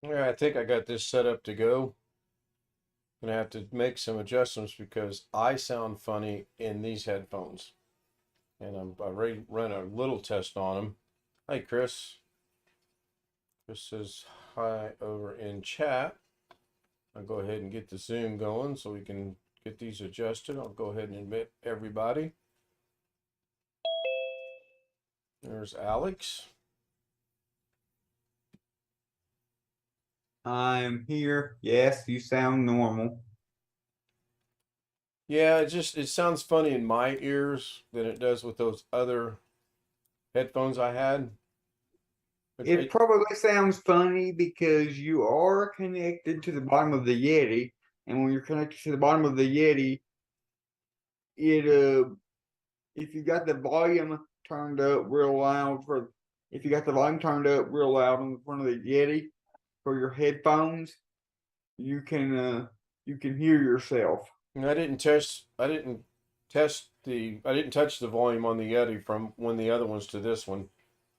Yeah, I think I got this set up to go. Gonna have to make some adjustments because I sound funny in these headphones. And I already run a little test on them. Hi, Chris. Chris says hi over in chat. I'll go ahead and get the Zoom going so we can get these adjusted. I'll go ahead and admit everybody. There's Alex. I'm here. Yes, you sound normal. Yeah, it sounds funny in my ears than it does with those other headphones I had. It probably sounds funny because you are connected to the bottom of the Yeti, and when you're connected to the bottom of the Yeti, it if you got the volume turned up real loud for if you got the volume turned up real loud on the front of the Yeti for your headphones, you can hear yourself. And I didn't touch the volume on the Yeti from one of the other ones to this one,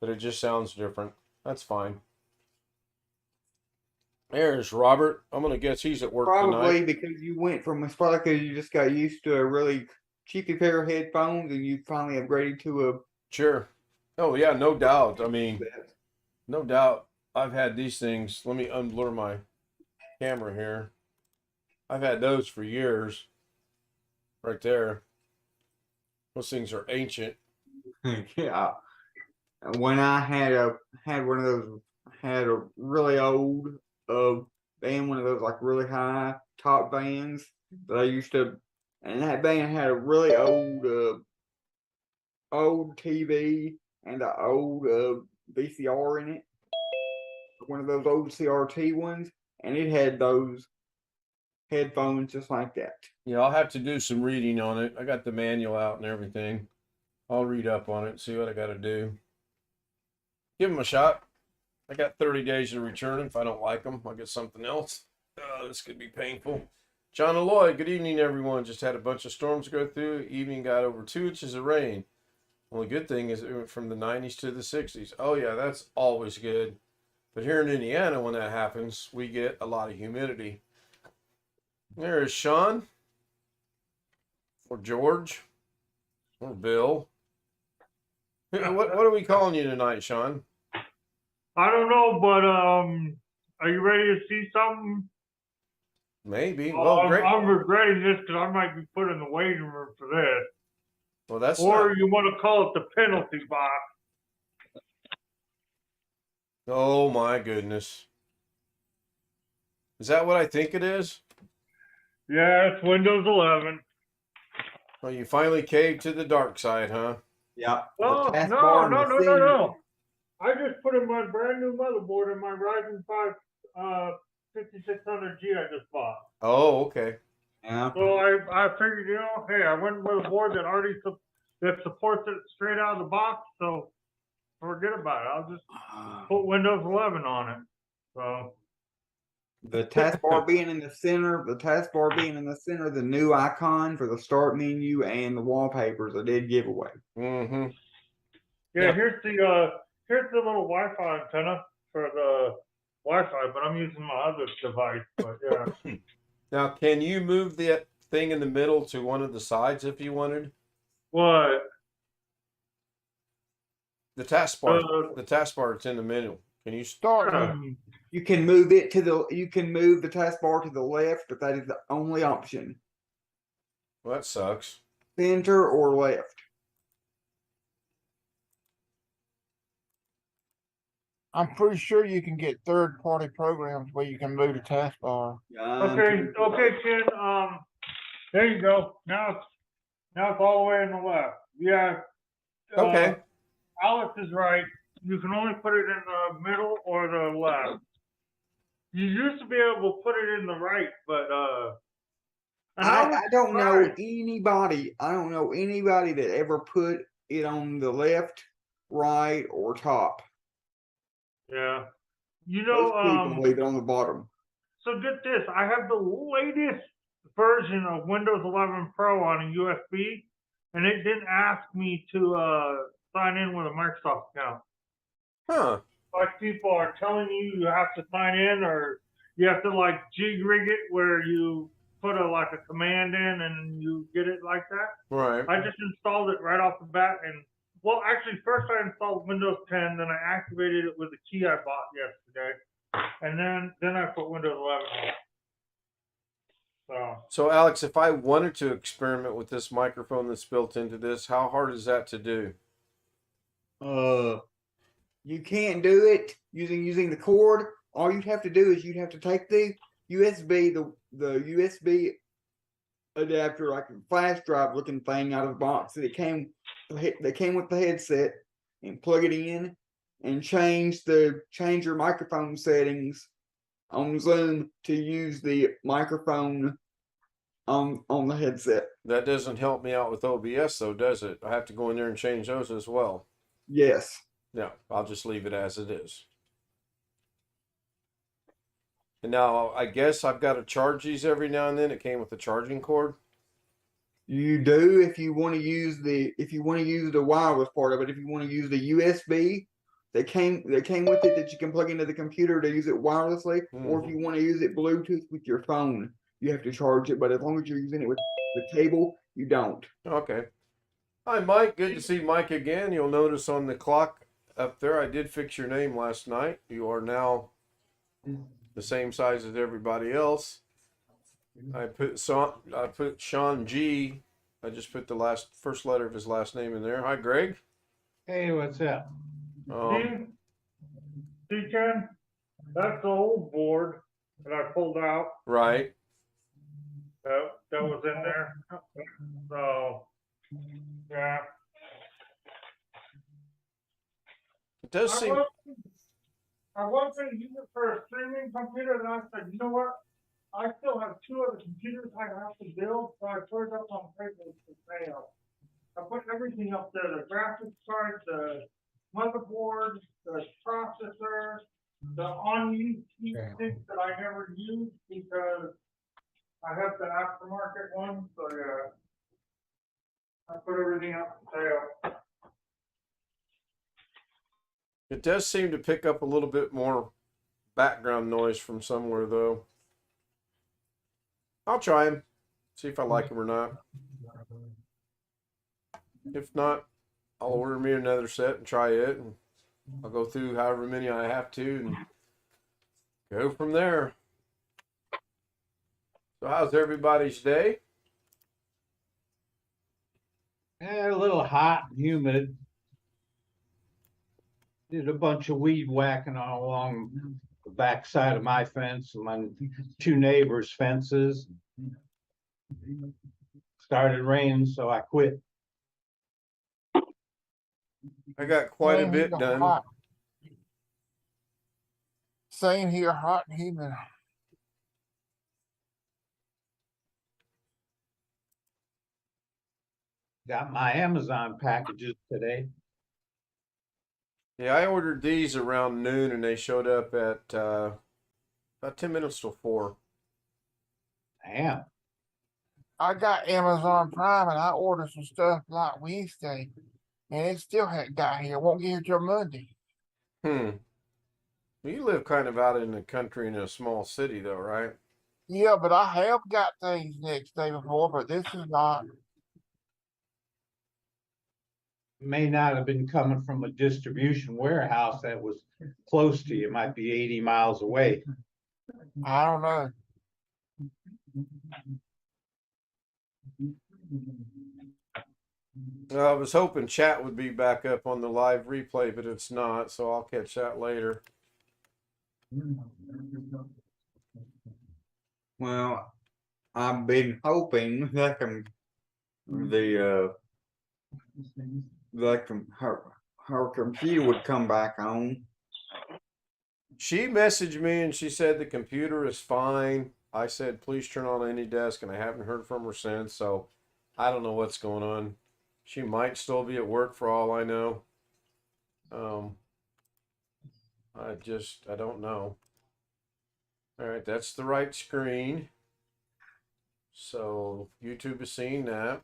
but it just sounds different. That's fine. There's Robert. I'm gonna guess he's at work Probably tonight. because you went from it's probably because you just got used to a really cheapy pair of headphones and you finally upgraded to a Sure. Oh yeah, no doubt. I mean, no doubt. I've had these things. Let me unblur my camera here. I've had those for years. Right there. Those things are ancient. yeah. When I had one of those had a really old uh van, one of those like really high top vans that I used to, and that van had a really old TV and an old VCR in it, one of those old CRT ones, and it had those headphones just like that. Yeah, I'll have to do some reading on it. I got the manual out and everything. I'll read up on it, see what I got to do. Give them a shot. I got 30 days to return. If I don't like them, I'll get something else. This could be painful. John Alloy, good evening, everyone. Just had a bunch of storms go through. Evening got over 2 inches of rain. Only good thing is it went from the 90s to the 60s. Oh, yeah, that's always good. But here in Indiana, when that happens, we get a lot of humidity. There is Sean, or George, or Bill. What are we calling you tonight, Sean? I don't know, but are you ready to see something? Maybe. Oh, Well, great. I'm regretting this because I might be put in the waiting room for this. Well, that's Or not. you want to call it the penalty box? Oh my goodness. Is that what I think it is? Yeah, it's Windows 11. Well, you finally caved to the dark side, huh? Yeah. Oh, The no, taskbar in no, the no, no, center. no. I just put in my brand new motherboard in my Ryzen 5 5600G I just bought. Oh, okay. Yeah. So I figured, hey, I went with a board that already that supports it straight out of the box, so forget about it. I'll just put Windows 11 on it. So The taskbar being in the center, the new icon for the start menu and the wallpapers I did give away. Mm-hmm. yeah, Yep. here's the little Wi-Fi antenna for the Wi-Fi, but I'm using my other device. But yeah, Now, can you move the thing in the middle to one of the sides if you wanted? what? The taskbar. Uh, The taskbar it's in the middle. Can you Start yeah. menu. You can move the taskbar to the left, but that is the only option. Well, that sucks. Center or left. I'm pretty sure you can get third-party programs where you can move the taskbar. Okay, Ken. There you go. Now it's all the way in the left. Yeah. Okay. Alex is right. You can only put it in the middle or the left. You used to be able to put it in the right, but I don't know anybody. I don't know anybody that ever put it on the left, right, or top. yeah. Most people leave it on the bottom. So get this. I have the latest version of Windows 11 Pro on a USB, and it didn't ask me to sign in with a Microsoft account. Huh. like people are telling you have to sign in, or you have to like jig rig it where you put like a command in and you get it like that. Right. I just installed it right off the bat, and well, actually, first I installed Windows 10, then I activated it with a key I bought yesterday, and then I put Windows 11 on. So Alex, if I wanted to experiment with this microphone that's built into this, how hard is that to do? You can't do it using the cord. All you'd have to do is you'd have to take the USB, the USB adapter, like a flash drive looking thing out of the box that came with the headset, and plug it in and change your microphone settings on Zoom to use the microphone on the headset. That doesn't help me out with OBS though, does it? I have to go in there and change those as well. Yes. No, I'll just leave it as it is. And now I guess I've got to charge these every now and then. It came with a charging cord. You do if you want to use the wireless part of it. If you want to use the USB that came with it that you can plug into the computer to use it wirelessly, or if you want to use it Bluetooth with your phone, you have to charge it. But as long as you're using it with the cable, you don't. Okay. Hi, Mike. Good to see Mike again. You'll notice on the clock up there, I did fix your name last night. You are now the same size as everybody else. I put Sean G. I just put the first letter of his last name in there. Hi, Greg. Hey, what's up? See, Ken, that's the old board that I pulled out. Right. That was in there. So, yeah. It does seem. I was going to use it for a streaming computer, and I said, you know what? I still have two other computers I have to build, so I put it up on Craigslist for sale. I put everything up there, the graphics card, the motherboard, the processor, the on-use heat sink that I never use because I have the aftermarket one, so yeah. I put everything up for sale. It does seem to pick up a little bit more background noise from somewhere, though. I'll try them, see if I like them or not. If not, I'll order me another set and try it, and I'll go through however many I have to and go from there. So how's everybody's day? A little hot and humid. Did a bunch of weed whacking along the backside of my fence and my two neighbors' fences. Started raining, so I quit. I got quite a bit done. Hot. Same here, hot and humid. Got my Amazon packages today. Yeah, I ordered these around noon and they showed up at about 10 minutes till 4. Damn. I got Amazon Prime and I ordered some stuff like Wednesday, and it still hadn't got here. It won't get here till Monday. Well, you live kind of out in the country in a small city, though, right? Yeah, but I have got things next day before, but this is not. May not have been coming from a distribution warehouse that was close to you. It might be 80 miles away. I don't know. I was hoping chat would be back up on the live replay, but it's not, so I'll catch that later. Well, I've been hoping that her computer would come back on. She messaged me and she said the computer is fine. I said, please turn on AnyDesk, and I haven't heard from her since, so I don't know what's going on. She might still be at work for all I know. I don't know. All right, that's the right screen. So YouTube is seeing that.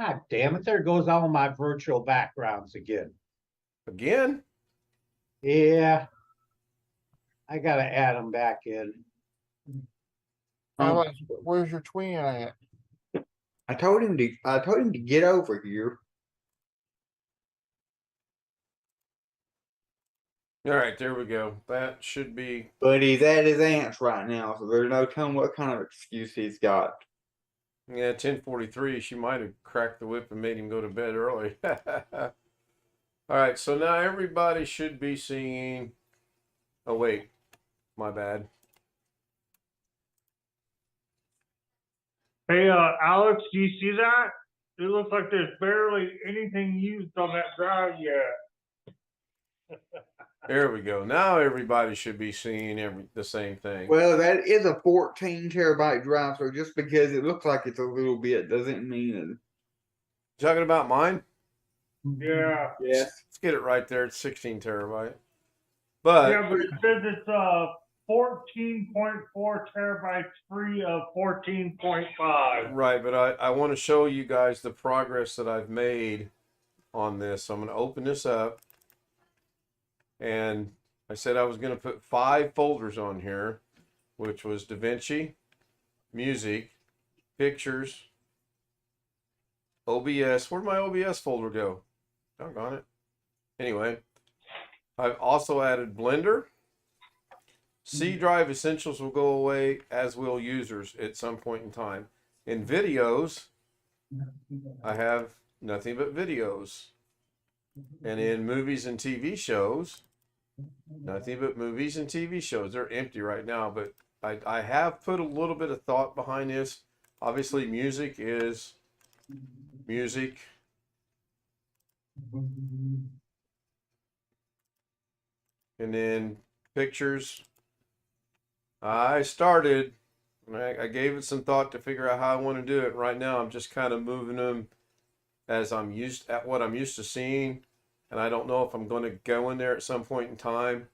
God damn it, there goes all my virtual backgrounds again. Again? Yeah. I gotta add them back in. Um, Alex, where's your twin at? I told him to get over here. All right, there we go. That should be. But he's at his aunt's right now, so there's no telling what kind of excuse he's got. Yeah, 10:43. She might have cracked the whip and made him go to bed early. All right, so now everybody should be seeing. Oh wait, my bad. Hey, Alex, do you see that? It looks like there's barely anything used on that drive yet. There we go. Now everybody should be seeing the same thing. Well, that is a 14 terabyte drive, so just because it looks like it's a little bit doesn't mean it. Talking about mine? Yeah. Yes. Let's get it right there. It's 16 terabyte. But Yeah, but it says it's 14.4 terabytes free of 14.5. right, but I want to show you guys the progress that I've made on this. So I'm going to open this up. And I said I was going to put 5 folders on here, which was DaVinci, music, pictures, OBS. Where'd my OBS folder go? Doggone it. Anyway, I've also added Blender. C drive essentials will go away, as will users at some point in time. In videos, I have nothing but videos. And in movies and TV shows, nothing but movies and TV shows. They're empty right now, but I have put a little bit of thought behind this. Obviously, music is music. And then pictures. I started, I gave it some thought to figure out how I want to do it. Right now, I'm just kind of moving them as I'm used at what I'm used to seeing. And I don't know if I'm going to go in there at some point in time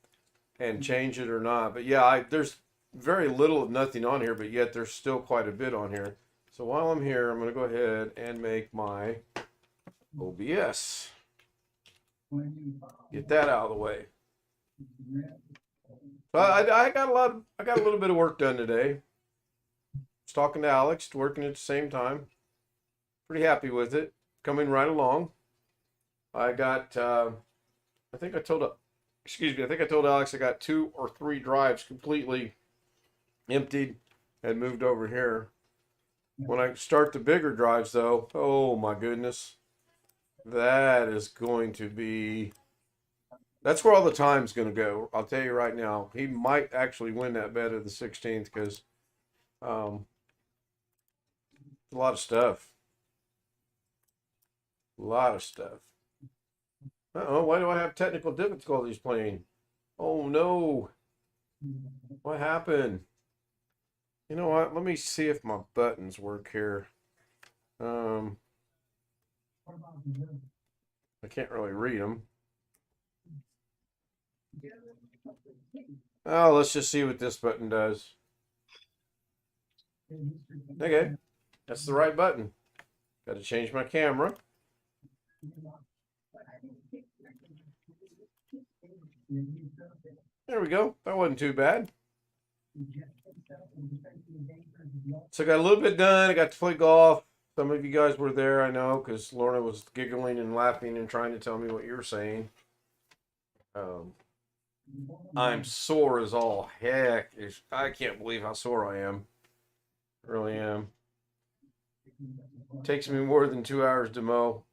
and change it or not. But yeah, there's very little of nothing on here, but yet there's still quite a bit on here. So while I'm here, I'm going to go ahead and make my OBS. Get that out of the way. I got a little bit of work done today. Was talking to Alex, working at the same time. Pretty happy with it. Coming right along. I got, I think I told Alex I got 2 or 3 drives completely emptied and moved over here. When I start the bigger drives though, oh my goodness, that is going to be, that's where all the time's going to go. I'll tell you right now, he might actually win that bet of the 16th because a lot of stuff. A lot of stuff. Uh-oh, why do I have technical difficulties playing? Oh no. What happened? You know what? Let me see if my buttons work here. I can't really read them. Oh, let's just see what this button does. Okay, that's the right button. Got to change my camera. There we go. That wasn't too bad. So I got a little bit done. I got to play golf. Some of you guys were there, I know, because Lorna was giggling and laughing and trying to tell me what you were saying. I'm sore as all heck. I can't believe how sore I am. I really am. It takes me more than 2 hours to mow.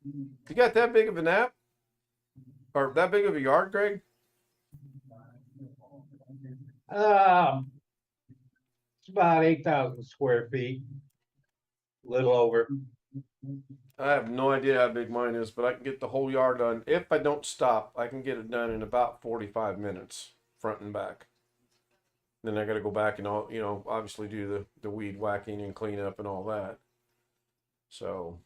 You got that big of a nap? Or that big of a yard, Greg? It's about 8,000 square feet. A little over. I have no idea how big mine is, but I can get the whole yard done. If I don't stop, I can get it done in about 45 minutes, front and back. Then I got to go back and all, obviously do the weed whacking and clean up and all that. So.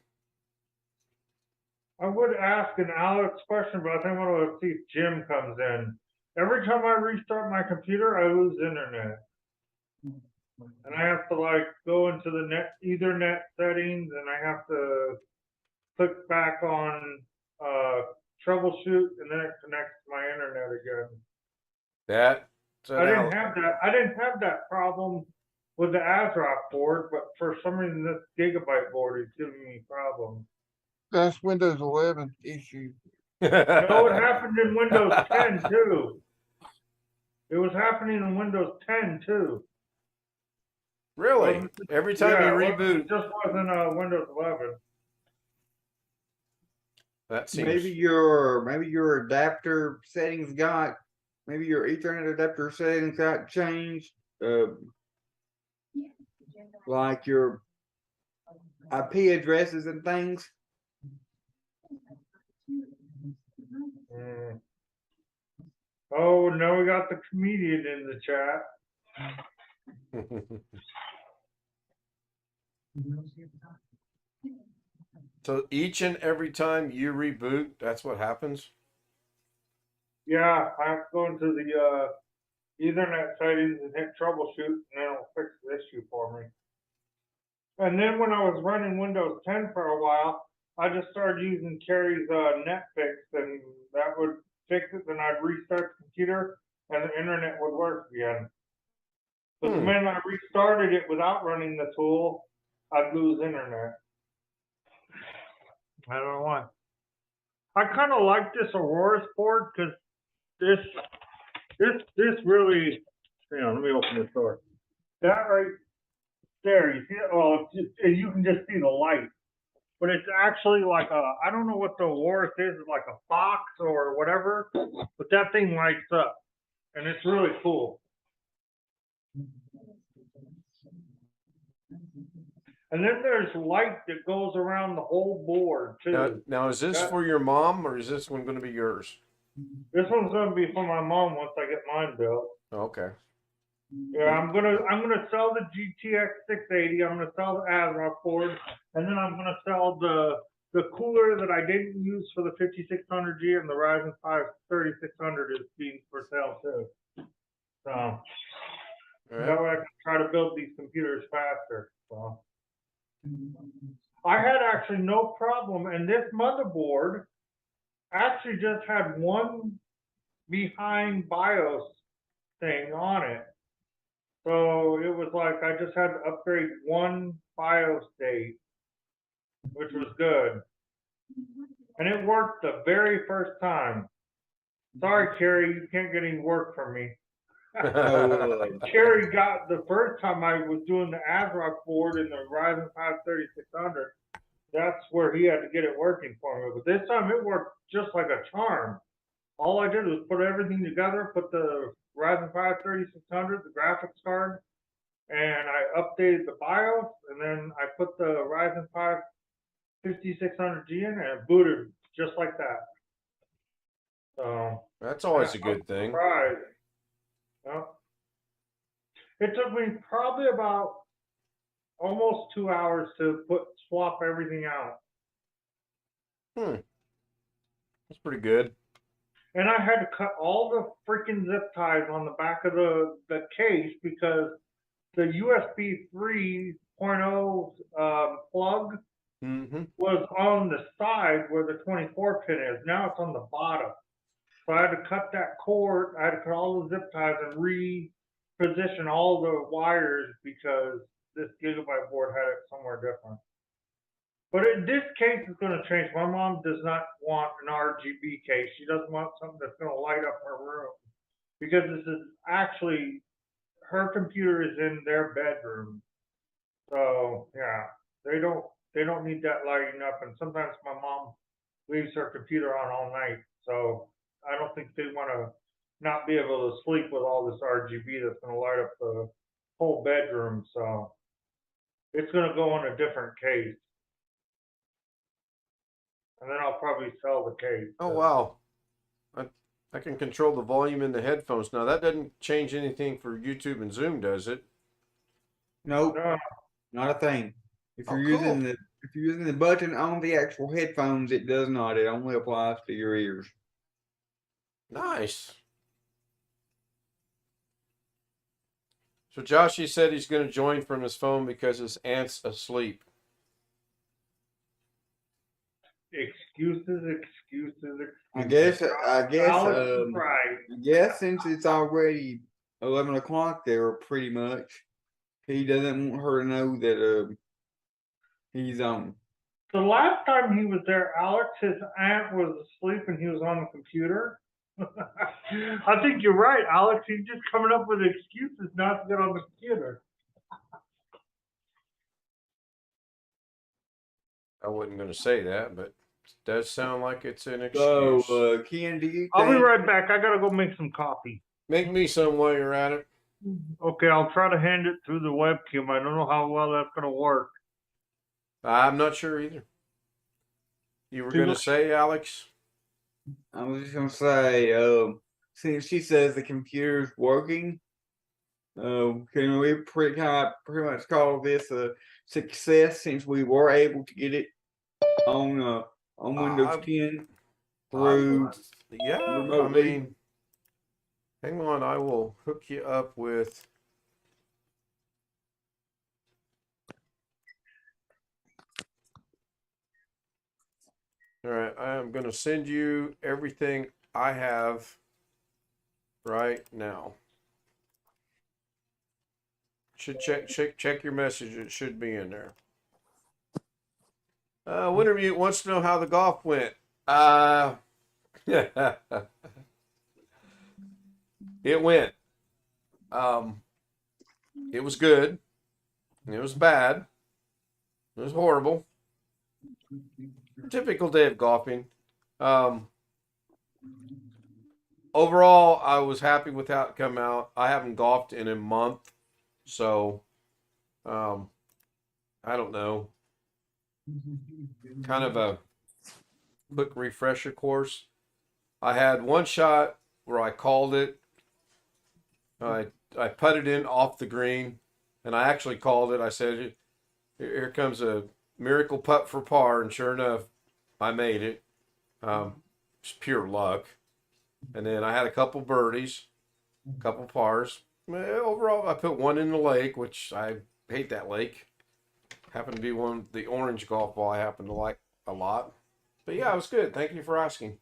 I would ask an Alex question, but I think I'm going to see if Jim comes in. Every time I restart my computer, I lose internet. And I have to go into the Ethernet settings, and I have to click back on troubleshoot, and then it connects to my internet again. So I now, didn't have that. I didn't have that problem with the ASRock board, but for some reason this Gigabyte board is giving me problems. That's Windows 11 issue. No, it happened in Windows 10 too. It was happening in Windows 10 too. Really? Every time you reboot, it just wasn't Windows 11. that seems. Maybe your adapter settings got, maybe your Ethernet adapter settings got changed. Like your IP addresses and things. Oh, now we got the comedian in the chat. So each and every time you reboot, that's what happens? Yeah, I have to go into the Ethernet settings and hit troubleshoot, and then it'll fix the issue for me. And then when I was running Windows 10 for a while, I just started using Carrie's Netflix, and that would fix it. Then I'd restart the computer, and the internet would work again. But the minute I restarted it without running the tool, I'd lose internet. I don't know why. I kind of like this Aurora board because this really, let me open this door. That right there, you see it? Well, you can just see the light. But it's actually like I don't know what the Aurora is, it's like a fox or whatever, but that thing lights up. And it's really cool. And then there's light that goes around the whole board too. Now is this for your mom, or is this one going to be yours? This one's going to be for my mom once I get mine built. Okay. Yeah, I'm gonna sell the GTX 680. I'm gonna sell the ASRock board, and then I'm gonna sell the cooler that I didn't use for the 5600G, and the Ryzen 5 3600 is being for sale too. So that way I can try to build these computers faster. So I had actually no problem, and this motherboard actually just had one behind BIOS thing on it. So it was like I just had to upgrade one BIOS date, which was good. And it worked the very first time. Sorry, Carrie, you can't get any work from me. Carrie got the first time I was doing the ASRock board in the Ryzen 5 3600. That's where he had to get it working for me. But this time it worked just like a charm. All I did was put everything together, put the Ryzen 5 3600, the graphics card, and I updated the BIOS, and then I put the Ryzen 5 5600G in, and it booted just like that. So that's always a good thing. Surprised. Well, it took me probably about almost 2 hours to swap everything out. That's pretty good. And I had to cut all the freaking zip ties on the back of the case because the USB 3.0 plug was on the side where the 24 pin is. Now it's on the bottom. So I had to cut that cord. I had to cut all the zip ties and reposition all the wires because this Gigabyte board had it somewhere different. But this case is going to change. My mom does not want an RGB case. She doesn't want something that's going to light up her room. Because this is actually, her computer is in their bedroom. So, yeah, they don't need that lighting up. And sometimes my mom leaves her computer on all night. So I don't think they want to not be able to sleep with all this RGB that's going to light up the whole bedroom. So it's going to go in a different case. And then I'll probably sell the case. Oh, wow. I can control the volume in the headphones. Now, that doesn't change anything for YouTube and Zoom, does it? Nope, No. not a thing. If you're cool. using the button on the actual headphones, it does not. It only applies to your ears. Nice. So Josh, he said he's going to join from his phone because his aunt's asleep. Excuses. excuses. I guess Alex is right. I guess since it's already 11 o'clock there, pretty much, he doesn't want her to know that he's The last time he was there, Alex, his aunt was asleep and he was on the computer. I think you're right, Alex. He's just coming up with excuses not to get on the computer. I wasn't going to say that, but it does sound like it's an so excuse. Ken, do you I'll be think right back. I gotta go make some coffee. Make me some while you're at it. Okay, I'll try to hand it through the webcam. I don't know how well that's gonna work. I'm not sure either. You were Too going to late. say, Alex? I was just gonna say, since she says the computer's working, can we pretty much call this a success since we were able to get it on Windows 10 through Yeah, I remotely? mean, hang on. I will hook you up with. All right, I am going to send you everything I have right now. Should check your message. It should be in there. Wintermute wants to know how the golf went. It went. It was good. It was bad. It was horrible. Typical day of golfing. Overall, I was happy with how it come out. I haven't golfed in a month, so I don't know. Kind of a quick refresher course. I had one shot where I called it. I putted in off the green, and I actually called it. I said, "Here comes a miracle putt for par," and sure enough, I made it. It's pure luck. And then I had a couple birdies, a couple pars. Overall, I put one in the lake, which I hate that lake. Happened to be one the orange golf ball I happen to like a lot. But yeah, it was good. Thank you for asking.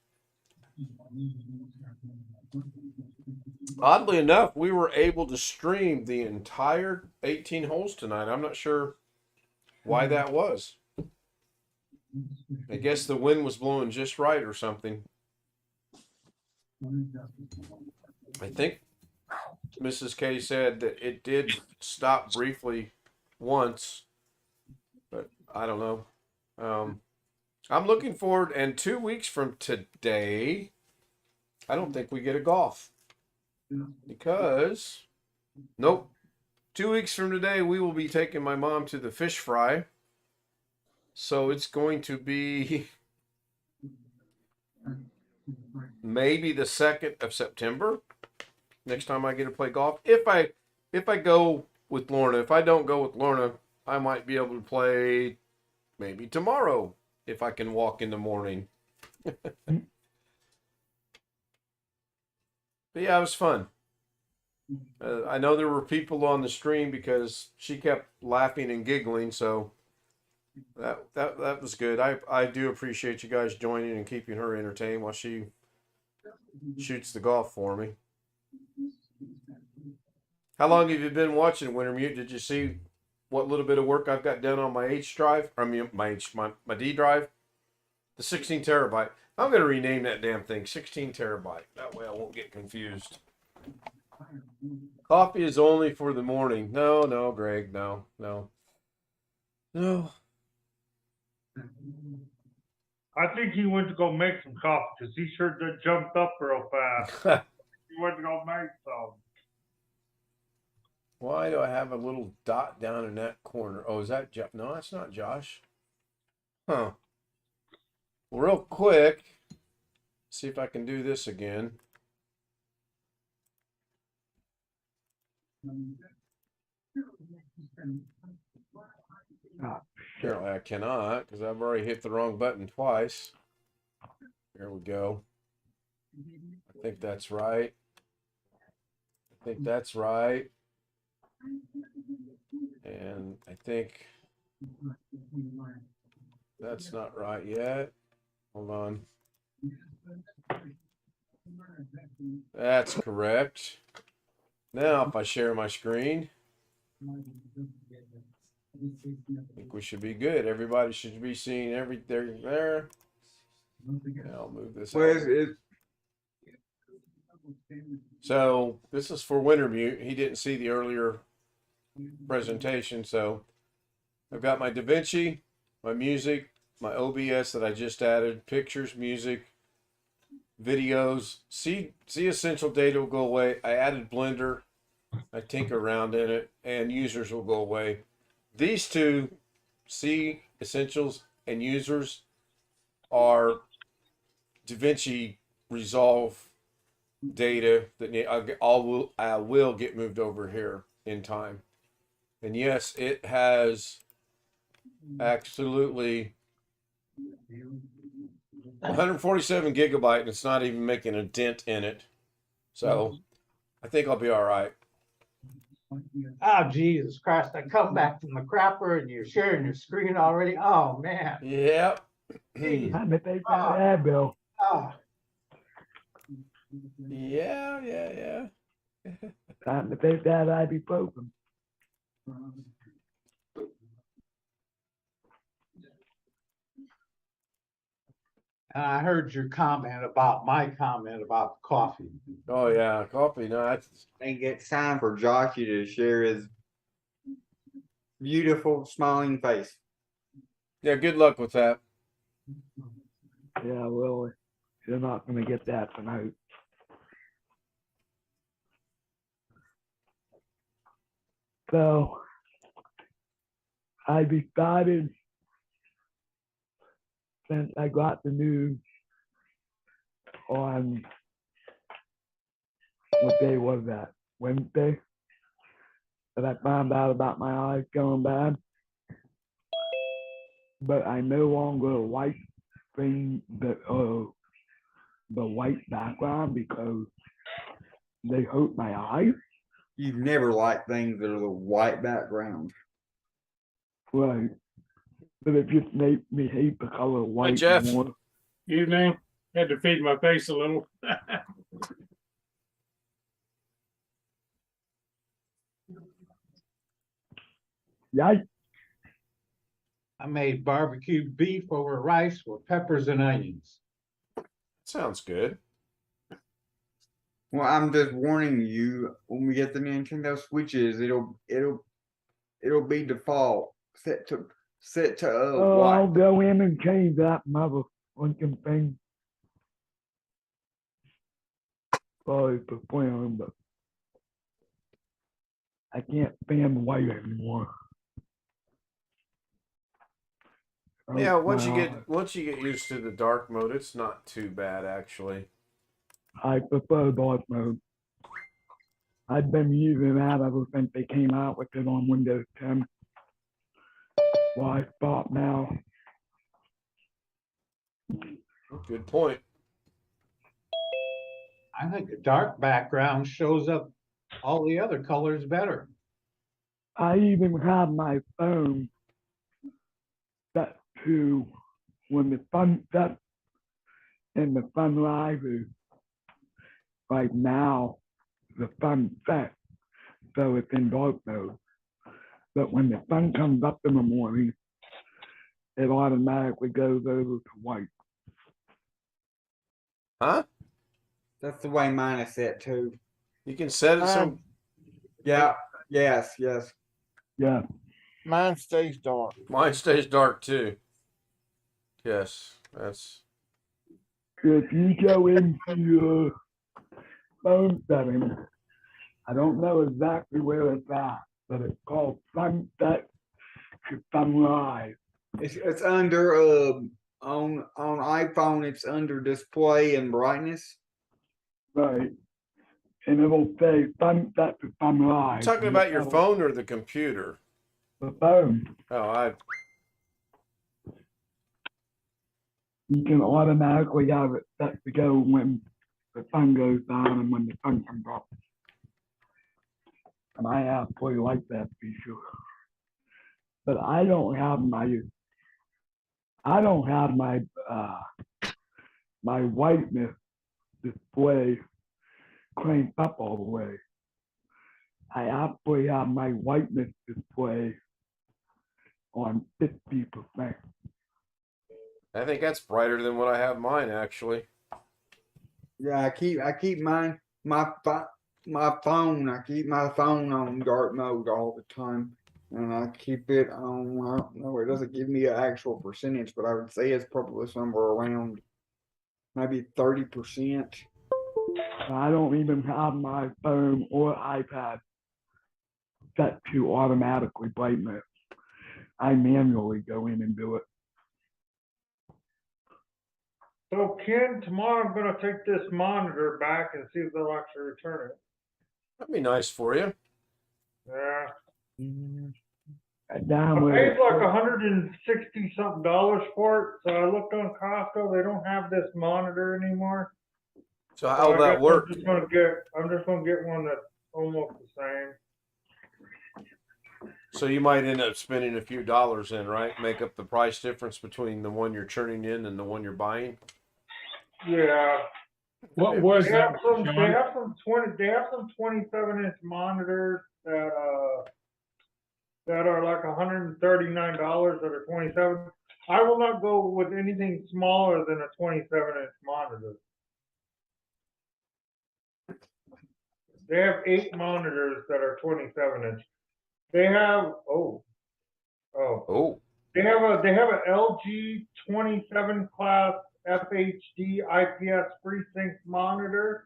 Oddly enough, we were able to stream the entire 18 holes tonight. I'm not sure why that was. I guess the wind was blowing just right or something. I think Mrs. K said that it did stop briefly once, but I don't know. I'm looking forward, and 2 weeks from today, I don't think we get a golf because, nope, 2 weeks from today we will be taking my mom to the fish fry, so it's going to be maybe the 2nd of September. Next time I get to play golf, if I go with Lorna. If I don't go with Lorna, I might be able to play maybe tomorrow if I can walk in the morning. But yeah, it was fun. I know there were people on the stream because she kept laughing and giggling, so that was good. I do appreciate you guys joining and keeping her entertained while she shoots the golf for me. How long have you been watching Wintermute? Did you see what little bit of work I've got done on my H drive? I mean, my D drive, the 16 terabyte. I'm gonna rename that damn thing 16 terabyte. That way I won't get confused. Coffee is only for the morning. No, Greg. No. I think he went to go make some coffee because he sure did jumped up real fast. He went to go make some. Why do I have a little dot down in that corner? Oh, is that Josh? No, that's not Josh. Huh. Well, real quick, see if I can do this again. Apparently I cannot because I've already hit the wrong button twice. There we go. I think that's right. And I think that's not right yet. Hold on. That's correct. Now, if I share my screen, I think we should be good. Everybody should be seeing everything there. I'll move this Well, out. So this is for Wintermute. He didn't see the earlier presentation, so I've got my DaVinci, my music, my OBS that I just added, pictures, music, videos. See essential data will go away. I added Blender. I tinker around in it, and users will go away. These two, see essentials and users, are DaVinci Resolve data that I will get moved over here in time. And yes, it has absolutely 147 gigabyte, and it's not even making a dent in it. So I think I'll be all right. Oh, Jesus Christ, I come back from the crapper and you're sharing your screen already? Oh, man. Yep. Time to take that ad bill. Oh, Yeah. Time to take that ibuprofen. and I heard your comment about my comment about coffee. Oh yeah, coffee. No, I think it's time for Joshy to share his beautiful smiling face. yeah. Good luck with that. Yeah, really. You're not gonna get that tonight. So I decided, since I got the news on, what day was that? Wednesday? That I found out about my eyes going bad. But I no longer like the white background because they hurt my eyes. You've never liked things that are the white background. Right. But it just made me hate the color white Jeff. more. Evening. Had to feed my face a little. Yeah, I made barbecue beef over rice with peppers and onions. Sounds good. Well, I'm just warning you, when we get the Nintendo Switches, it'll be default set to oh, I'll white. go in and change that motherfucking thing. Sorry for playing, but I can't stand white anymore. Yeah, once you Well, get used to the dark mode, it's not too bad actually. I prefer dark mode. I've been using that ever since they came out with it on Windows 10. Why stop now? Good point. I think a dark background shows up all the other colors better. I even have my phone set to when the sun sets and the sun rises. Right now, the sun sets, so it's in dark mode. But when the sun comes up in the morning, it automatically goes over to white. Huh? That's the way mine is set too. You can set it so. Yeah. Yes. Yeah. Mine stays dark. Mine stays dark too. Yes, that's. If you go into your phone settings, I don't know exactly where it's at, but it's called sunset to sunrise. It's under on iPhone. It's under display and brightness. Right. And it'll say sunset to sunrise. Talking about your phone or the computer? The phone. Oh, You can automatically have it set to go when the sun goes down and when the sun comes up. And I absolutely like that feature. But I don't have my my whiteness display cranked up all the way. I actually have my whiteness display on 50%. I think that's brighter than what I have mine actually. Yeah, I keep mine my phone. I keep my phone on dark mode all the time, and I keep it on. I don't know. It doesn't give me an actual percentage, but I would say it's probably somewhere around maybe 30%. I don't even have my phone or iPad set to automatically brightness. I manually go in and do it. So Ken, tomorrow I'm gonna take this monitor back and see if they'll actually return it. That'd be nice for you. Yeah. I Down with paid it. like $160 something for it, so I looked on Costco, they don't have this monitor anymore. So So how'll I that guess work? I'm just gonna get one that's almost the same. So you might end up spending a few dollars in, right? Make up the price difference between the one you're turning in and the one you're buying. Yeah. What was They that, have some, Sean? they have some 27-inch monitors that are like $139 that are 27. I will not go with anything smaller than a 27-inch monitor. They have 8 monitors that are 27-inch. They have Oh, they have a LG 27 class FHD IPS FreeSync monitor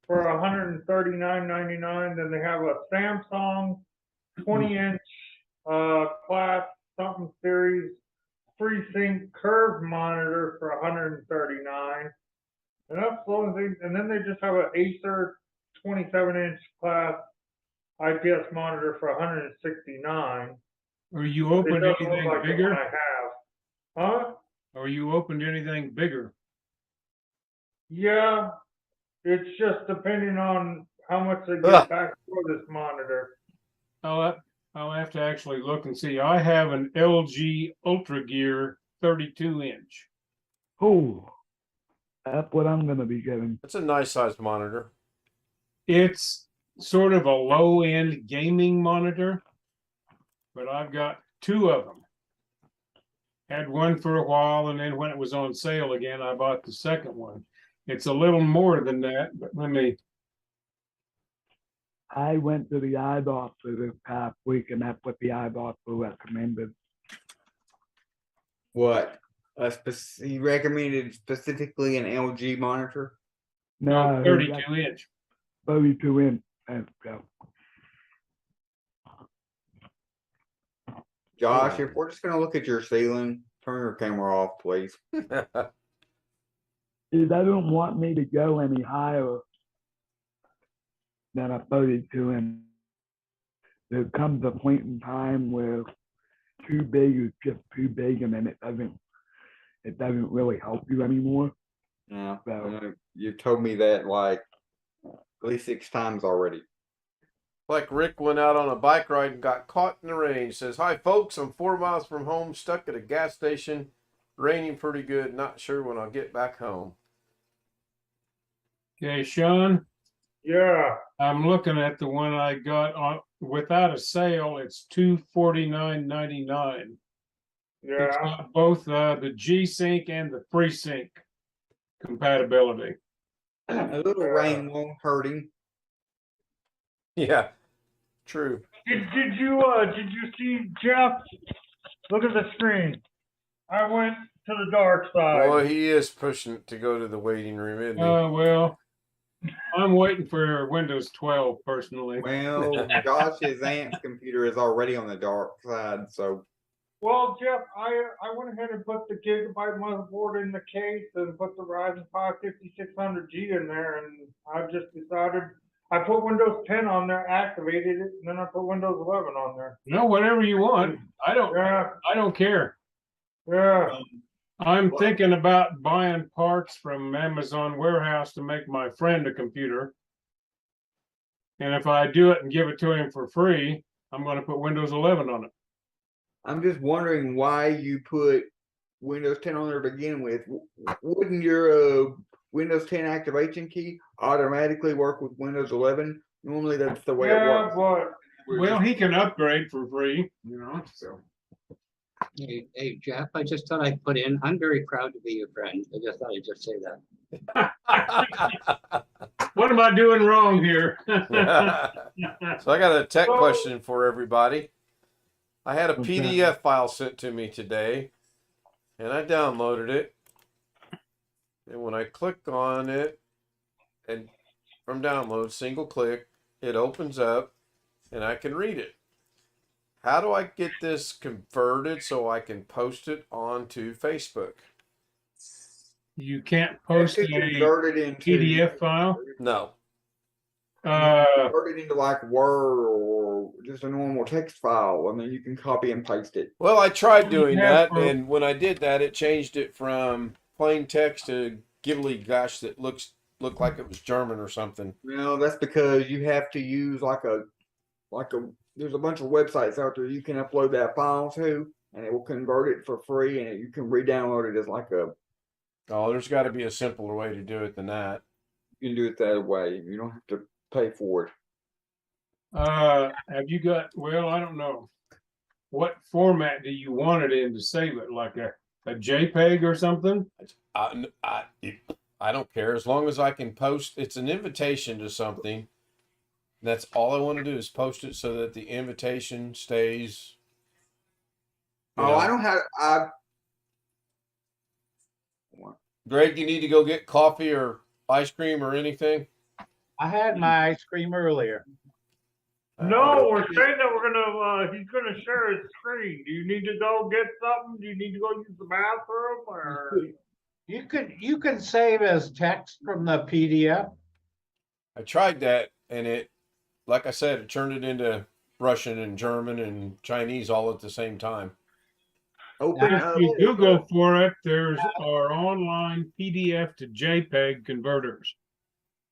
for $139.99. Then they have a Samsung 20-inch class something series FreeSync curved monitor for $139. And that's the only thing. And then they just have an Acer 27-inch class IPS monitor for $169. Are you It open to doesn't look anything like the one bigger? I have. Huh? Are you open to anything bigger? Yeah. It's just depending on how much they Ah. get back for this monitor. I'll have to actually look and see. I have an LG Ultra Gear 32-inch. Oh, that's what I'm going to be getting. that's a nice sized monitor. It's sort of a low-end gaming monitor, but I've got 2 of them. Had one for a while, and then when it was on sale again, I bought the second one. It's a little more than that, but let me. I went to the eye doctor this past week, and that's what the eye doctor recommended. What? He recommended specifically an LG monitor. No, 32-inch. 32 inch. That's go. Josh, if we're just gonna look at your ceiling, turn your camera off, please. He doesn't want me to go any higher than a 32 inch. There comes a point in time where too big is just too big, and then it doesn't really help you anymore. Yeah, So you've told me that like at least 6 times already. Like Rick went out on a bike ride and got caught in the rain. He says, "Hi folks, I'm 4 miles from home, stuck at a gas station, raining pretty good, not sure when I'll get back home." Okay, Sean, Yeah. I'm looking at the one I got on without a sale. It's $249.99. Yeah. It's got both the G-Sync and the FreeSync compatibility. A little rain won't hurt him. Yeah, true. Did you see Jeff? Look at the screen. I went to the dark side. Well, he is pushing it to go to the waiting room, isn't he? Well, I'm waiting for Windows 12 personally. Well, Josh's aunt's computer is already on the dark side, so Well, Jeff, I went ahead and put the gigabyte motherboard in the case and put the Ryzen 5 5600G in there, and I just decided I put Windows 10 on there, activated it, and then I put Windows 11 on there. No, whatever you want. I Yeah, don't care. yeah. I'm thinking about buying parts from Amazon warehouse to make my friend a computer. And if I do it and give it to him for free, I'm going to put Windows 11 on it. I'm just wondering why you put Windows 10 on there to begin with. Wouldn't your Windows 10 activation key automatically work with Windows 11? Normally, that's the way it Yeah, works. but well, he can upgrade for free, so. Hey, Jeff, I just thought I'd put in, I'm very proud to be your friend. I just thought I'd just say that. What am I doing wrong here? So I got a tech question for everybody. I had a PDF file sent to me today, and I downloaded it. And when I click on it, and from download, single click, it opens up, and I can read it. How do I get this converted so I can post it onto Facebook? You can't post a convert it into PDF file? No. Convert it into like Word or just a normal text file, and then you can copy and paste it. Well, I tried doing that, and when I did that, it changed it from plain text to gibbly gosh that looked like it was German or something. No, that's because you have to use like a there's a bunch of websites out there you can upload that file to, and it will convert it for free, and you can re-download it as like a. Oh, there's got to be a simpler way to do it than that. You can do it that way. You don't have to pay for it. Have you got? Well, I don't know. What format do you want it in to save it? Like a JPEG or something? I don't care as long as I can post. It's an invitation to something. That's all I want to do is post it so that the invitation stays. I don't have. Greg, you need to go get coffee or ice cream or anything? I had my ice cream earlier. No, we're saying that we're gonna, he's gonna share his screen. Do you need to go get something? Do you need to go use the bathroom or? You can save as text from the PDF. I tried that, and it, like I said, it turned it into Russian and German and Chinese all at the same time. If you do go for it, there's our online PDF to JPEG converters.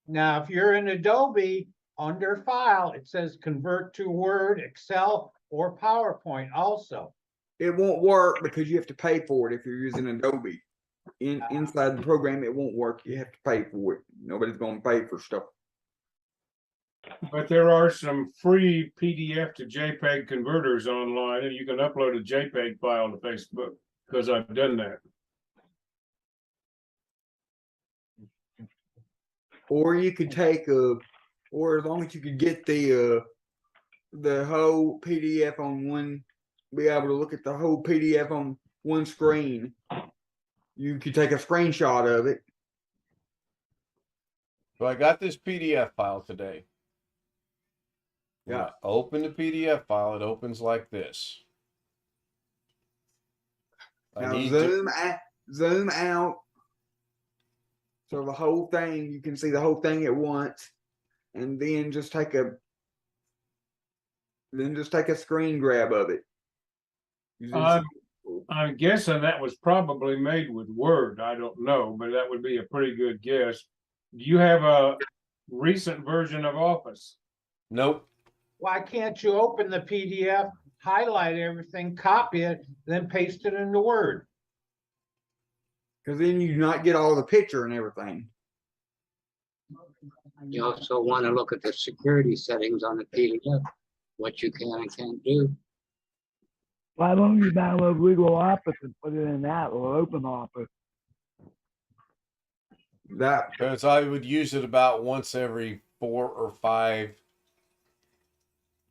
Now, if you're in Adobe, under File, it says Convert to Word, Excel, or PowerPoint also. It won't work because you have to pay for it if you're using Adobe. Inside the program, it won't work. You have to pay for it. Nobody's going to pay for stuff. But there are some free PDF to JPEG converters online, and you can upload a JPEG file to Facebook because I've done that. Or you could take or as long as you could get the whole PDF on one, be able to look at the whole PDF on one screen. You could take a screenshot of it. So I got this PDF file today. Yeah. When I open the PDF file, it opens like this. Now zoom out. So the whole thing, you can see the whole thing at once, and then just take a screen grab of it. I'm guessing that was probably made with Word. I don't know, but that would be a pretty good guess. Do you have a recent version of Office? Nope. Why can't you open the PDF, highlight everything, copy it, then paste it into Word? Because then you not get all the picture and everything. You also want to look at the security settings on the PDF, what you can and can't do. Why don't you download Legal Office and put it in that or Open Office? Because I would use it about once every 4 or 5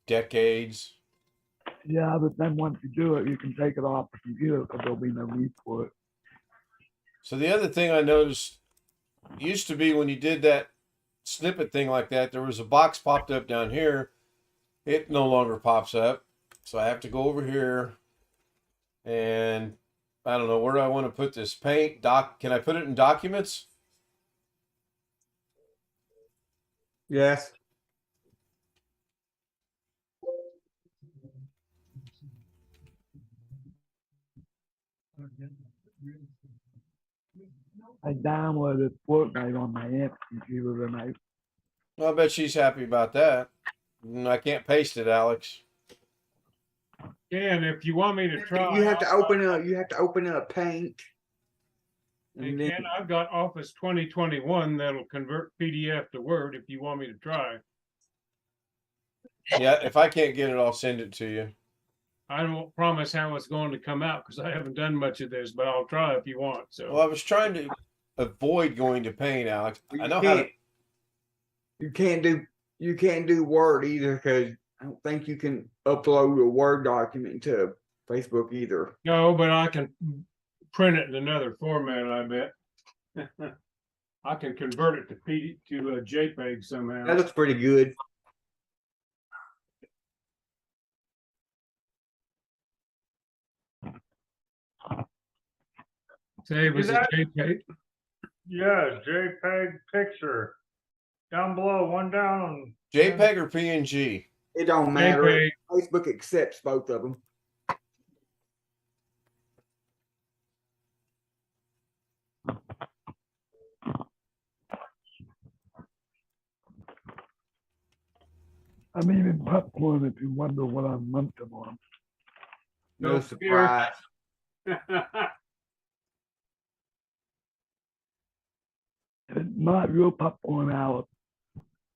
decades. Yeah, but then once you do it, you can take it off the computer because there'll be no need for it. So the other thing I noticed used to be when you did that snippet thing like that, there was a box popped up down here. It no longer pops up. So I have to go over here and I don't know, where do I want to put this? Paint, can I put it in documents? Yes. I downloaded Fortnite on my aunt's computer tonight. Well, I bet she's happy about that. I can't paste it, Alex. And if you want me to try. You have to open up. You have to open up Paint. Hey, And then, Ken, I've got Office 2021 that'll convert PDF to Word if you want me to try. Yeah, if I can't get it, I'll send it to you. I don't promise how it's going to come out because I haven't done much of this, but I'll try if you want. So Well, I was trying to avoid going to Paint, Alex. I know how to. you can't do Word either because I don't think you can upload a Word document to Facebook either. no, but I can print it in another format. I bet I can convert it to a JPEG somehow. That looks pretty good. Save as a that- JPEG. Yeah, JPEG picture. Down below, one down. JPEG or PNG? It don't matter. JPEG. Facebook accepts both of them. I'm eating popcorn if you wonder what I'm munching on. No No surprise. If it's not real popcorn, Alex,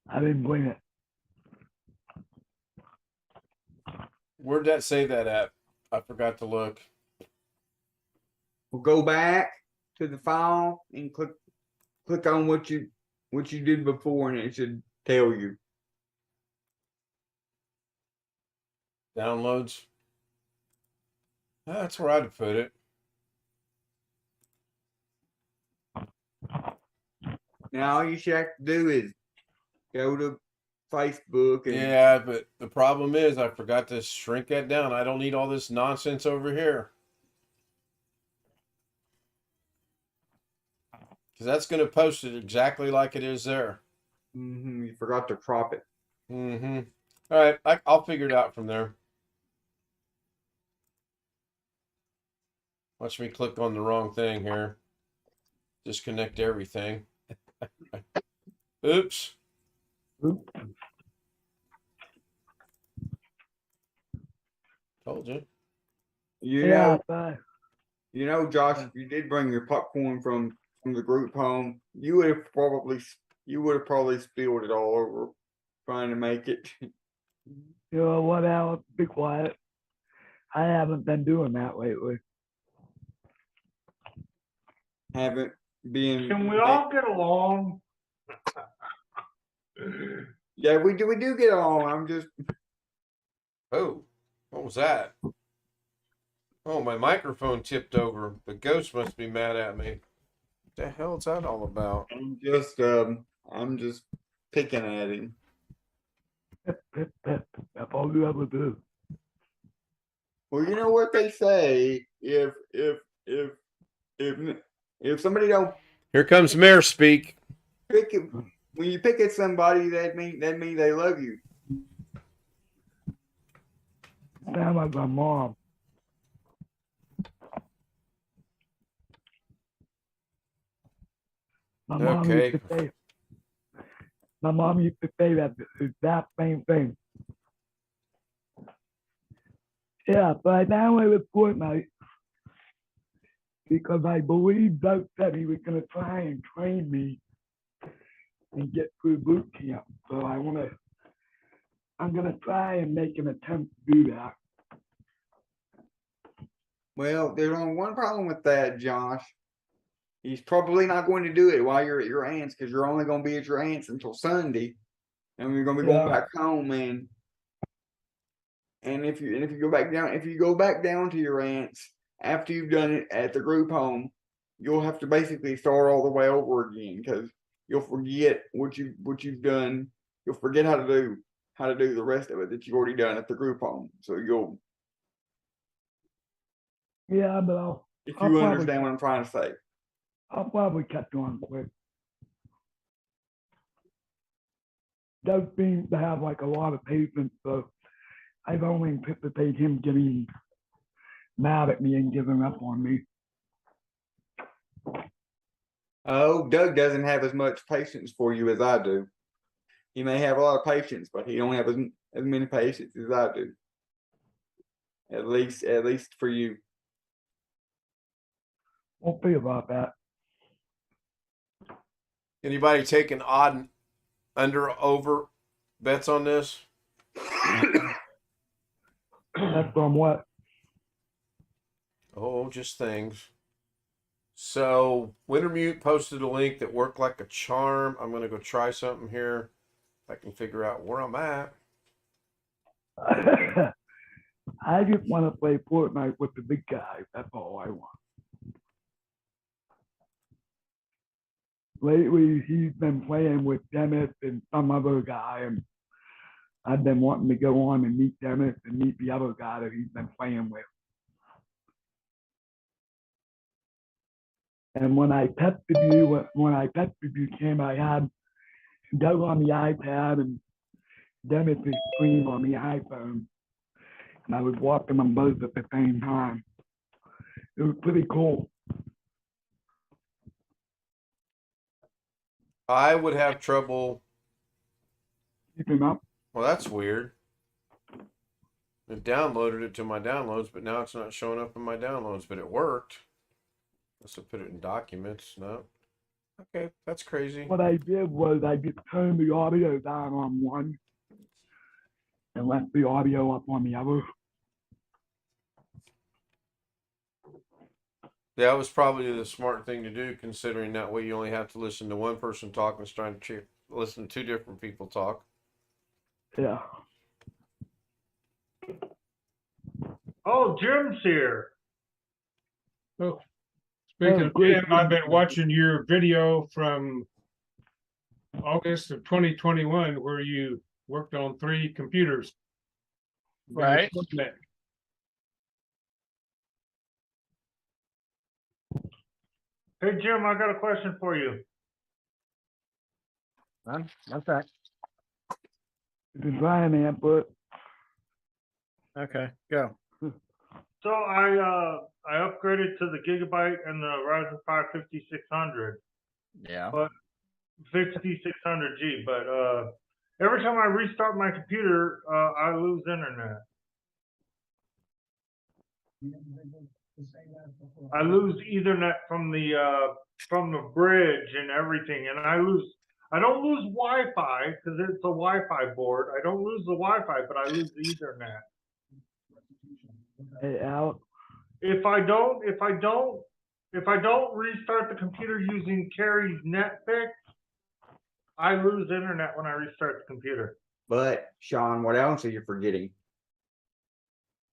I didn't bring it. Where'd that say that at? I forgot to look. We'll go back to the file and click on what you did before, and it should tell you. Downloads. That's where I'd put it. Now all you should have to do is go to Facebook and Yeah, but the problem is I forgot to shrink that down. I don't need all this nonsense over here. Because that's going to post it exactly like it is there. you forgot to crop it. Mm-hmm. All right, I'll figure it out from there. Watch me click on the wrong thing here. Disconnect everything. Oops. Oop. Told you. Yeah, bye. Josh, if you did bring your popcorn from the group home, you would have probably spilled it all over trying to make it. You know what, Alex? Be quiet. I haven't been doing that lately. Haven't been. Can we all get along? Yeah, we do get along. I'm just. Oh, what was that? Oh, my microphone tipped over. The ghost must be mad at me. What the hell is that all about? I'm just picking at him. That's all you ever do. Well, you know what they say. If somebody don't Here comes Mayor Speak. pick it, when you pick at somebody, that mean they love you. Sound like my mom. My mom Okay. used to say. My mom used to say that exact same thing. Yeah, but I downloaded Fortnite because I believe Doug said he was gonna try and train me and get through boot camp. So I'm gonna try and make an attempt to do that. Well, there's only one problem with that, Josh. He's probably not going to do it while you're at your aunt's because you're only going to be at your aunt's until Sunday, and you're going to be going Yeah. back home. And if you go back down to your aunt's after you've done it at the group home, you'll have to basically start all the way over again because you'll forget what you've done. You'll forget how to do the rest of it that you've already done at the group home. So Yeah, but if I'll you probably- understand what I'm trying to say. I'll probably catch on quick. Doug seems to have like a lot of patience, so I don't anticipate him getting mad at me and giving up on me. Oh, Doug doesn't have as much patience for you as I do. He may have a lot of patience, but he don't have as many patience as I do. At least for you. Won't be about that. Anybody taking odd and under over bets on this? That's from what? Oh, just things. So Wintermute posted a link that worked like a charm. I'm gonna go try something here. If I can figure out where I'm at. I just want to play Fortnite with the big guy. That's all I want. Lately, he's been playing with Dennis and some other guy, and I've been wanting to go on and meet Dennis and meet the other guy that he's been playing with. And when I texted you, Kim, I had Doug on the iPad and Dennis' screen on the iPhone, and I was watching them both at the same time. It was pretty cool. I would have trouble. Keeping up. Well, that's weird. I downloaded it to my downloads, but now it's not showing up in my downloads, but it worked. Must have put it in documents. No. Okay, that's crazy. What I did was I just turned the audio down on one and left the audio up on the other. That was probably the smart thing to do, considering that way you only have to listen to one person talk instead of trying to listen to two different people talk. Yeah. Oh, Jim's here. Oh, speaking of great. Jim, I've been watching your video from August of 2021 where you worked on 3 computers. Right. Hey, Jim, I got a question for you. Okay. Design input. Okay, go. So I upgraded to the Gigabyte and the Ryzen 5 5600, Yeah. but 5600G. But every time I restart my computer, I lose internet. I lose Ethernet from the bridge and everything, and I don't lose Wi-Fi because it's a Wi-Fi board. I don't lose the Wi-Fi, but I lose the Ethernet. Hey, Al. If I don't restart the computer using Carrie's Netflix, I lose internet when I restart the computer. But Sean, what else are you forgetting?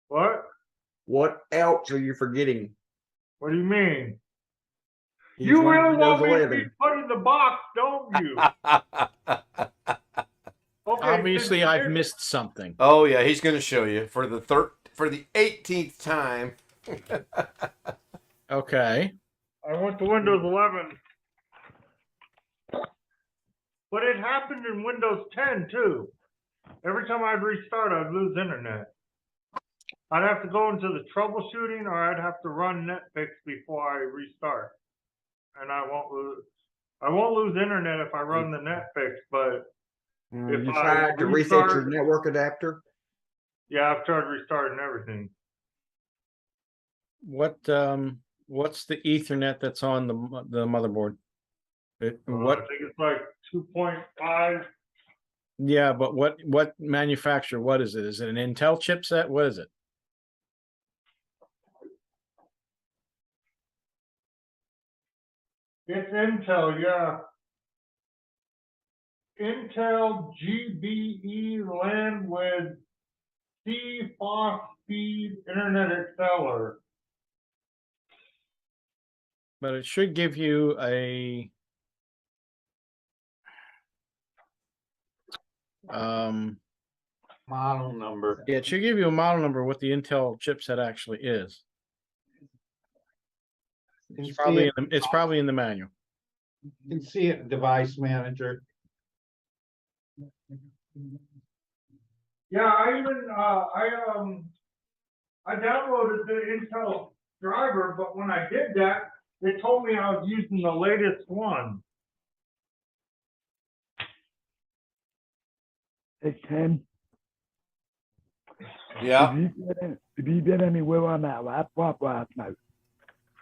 What? What else are you forgetting? What do you mean? He's You running really want Windows me to be 11. put in the box, don't you? Okay, Obviously, I've missed something. Oh yeah, he's going to show you for the 18th time. Okay. I went to Windows 11. But it happened in Windows 10 too. Every time I'd restart, I'd lose internet. I'd have to go into the troubleshooting, or I'd have to run Netflix before I restart. And I won't lose internet if I run the Netflix, but if You I tried to reset your network adapter? yeah, I've tried restarting everything. What's the Ethernet that's on the motherboard? I think it's like 2.5. Yeah, but what manufacturer? What is it? Is it an Intel chipset? What is it? It's Intel, yeah. Intel GBE LAN with C-FOS speed Internet Acceler. But it should give you a Model number. yeah, it should give you a model number what the Intel chipset actually is. It's probably in the manual. You can see it in Device Manager. Yeah, I even I downloaded the Intel driver, but when I did that, it told me I was using the latest one. Hey, Ken. Yeah. Did you get anywhere on that laptop last night?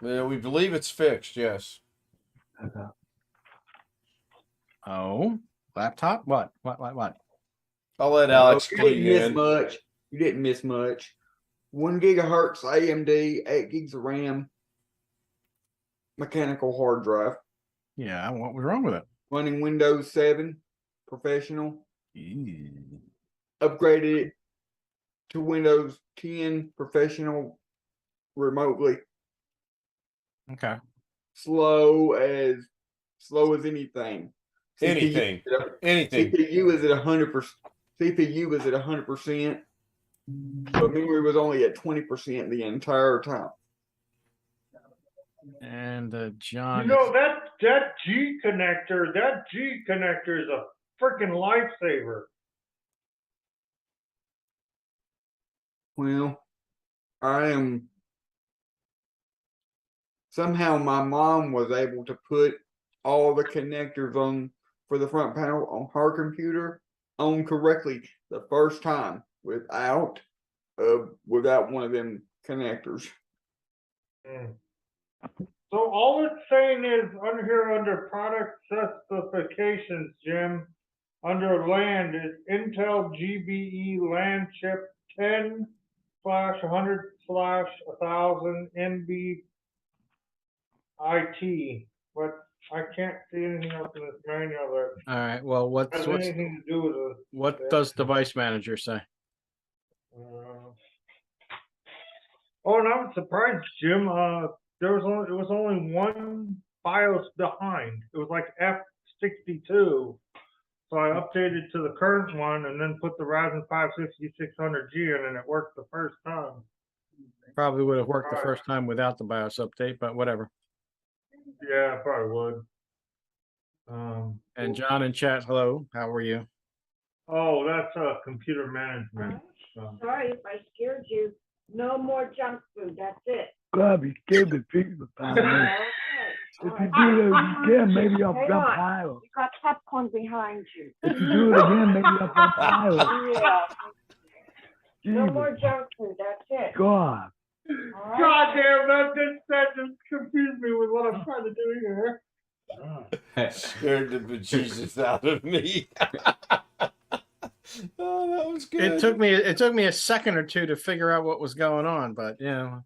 Yeah, we believe it's fixed. Yes. Okay. Oh, laptop? What? What? I'll let Alex You clue didn't you miss in. much. You didn't miss much. 1 gigahertz AMD, 8 gigs of RAM, mechanical hard drive, Yeah, what was wrong with it? running Windows 7 professional. Ew. Upgraded it to Windows 10 professional remotely. Okay. Slow as anything. Anything. Anything. CPU is at 100%. CPU is at 100%, but memory was only at 20% the entire time. And You John. know, that G connector is a freaking lifesaver. Well, I am somehow my mom was able to put all the connectors on for the front panel on her computer on correctly the first time without one of them connectors. So all it's saying is under product specifications, Jim, under LAN is Intel GBE LAN chip 10/100/1000 NB IT, but I can't see anything else in this manual that All right. Well, has anything to do with it. what does device manager say? Oh, and I'm surprised, Jim. It was only one BIOS behind. It was like F62. So I updated to the current one and then put the Ryzen 5 6600G in, and it worked the first time. Probably would have worked the first time without the BIOS update, but whatever. Yeah, probably would. And John in chat, hello. How are you? Oh, that's computer management. Sorry if I scared you. No more junk food. That's it. God, you scared the people about me. Okay. If you do it again, maybe I'll Hang jump on. higher. You got popcorn behind you. If you do it again, maybe I'll jump higher. Yeah. No Jesus, more junk food. That's it. God. All right? God damn, that just confused me with what I'm trying to do here. Scared the bejesus out of me. Oh, that was good. It took me a second or two to figure out what was going on, but yeah.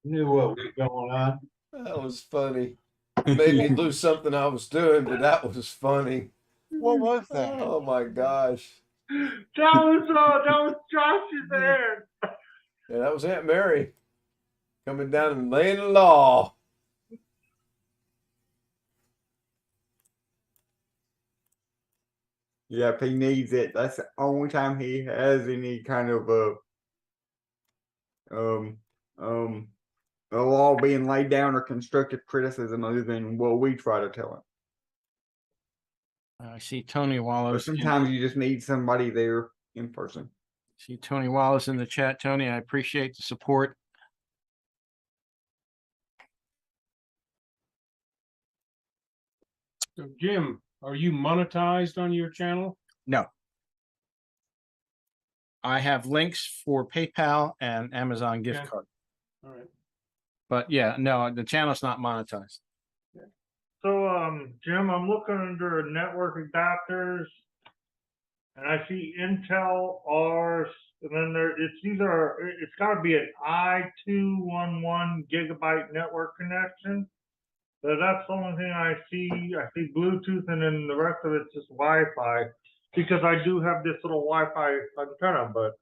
Knew what was going on. That was funny. Made me lose something I was doing, but that was funny. What was that? Oh my gosh. That was Josh's hand. Yeah, that was Aunt Mary coming down and laying the law. Yeah, if he needs it, that's the only time he has any kind of a law being laid down or constructive criticism other than what we try to tell him. I see Tony But Wallace. sometimes you just need somebody there in person. See Tony Wallace in the chat. Tony, I appreciate the support. So Jim, are you monetized on your channel? No. I have links for PayPal and Amazon gift Okay. card. All right. But yeah, no, the channel's not monetized. So, Jim, I'm looking under network adapters, and I see Intel R's, and then it's got to be an I211 gigabyte network connection. So that's the only thing I see. I see Bluetooth, and then the rest of it's just Wi-Fi, because I do have this little Wi-Fi antenna, but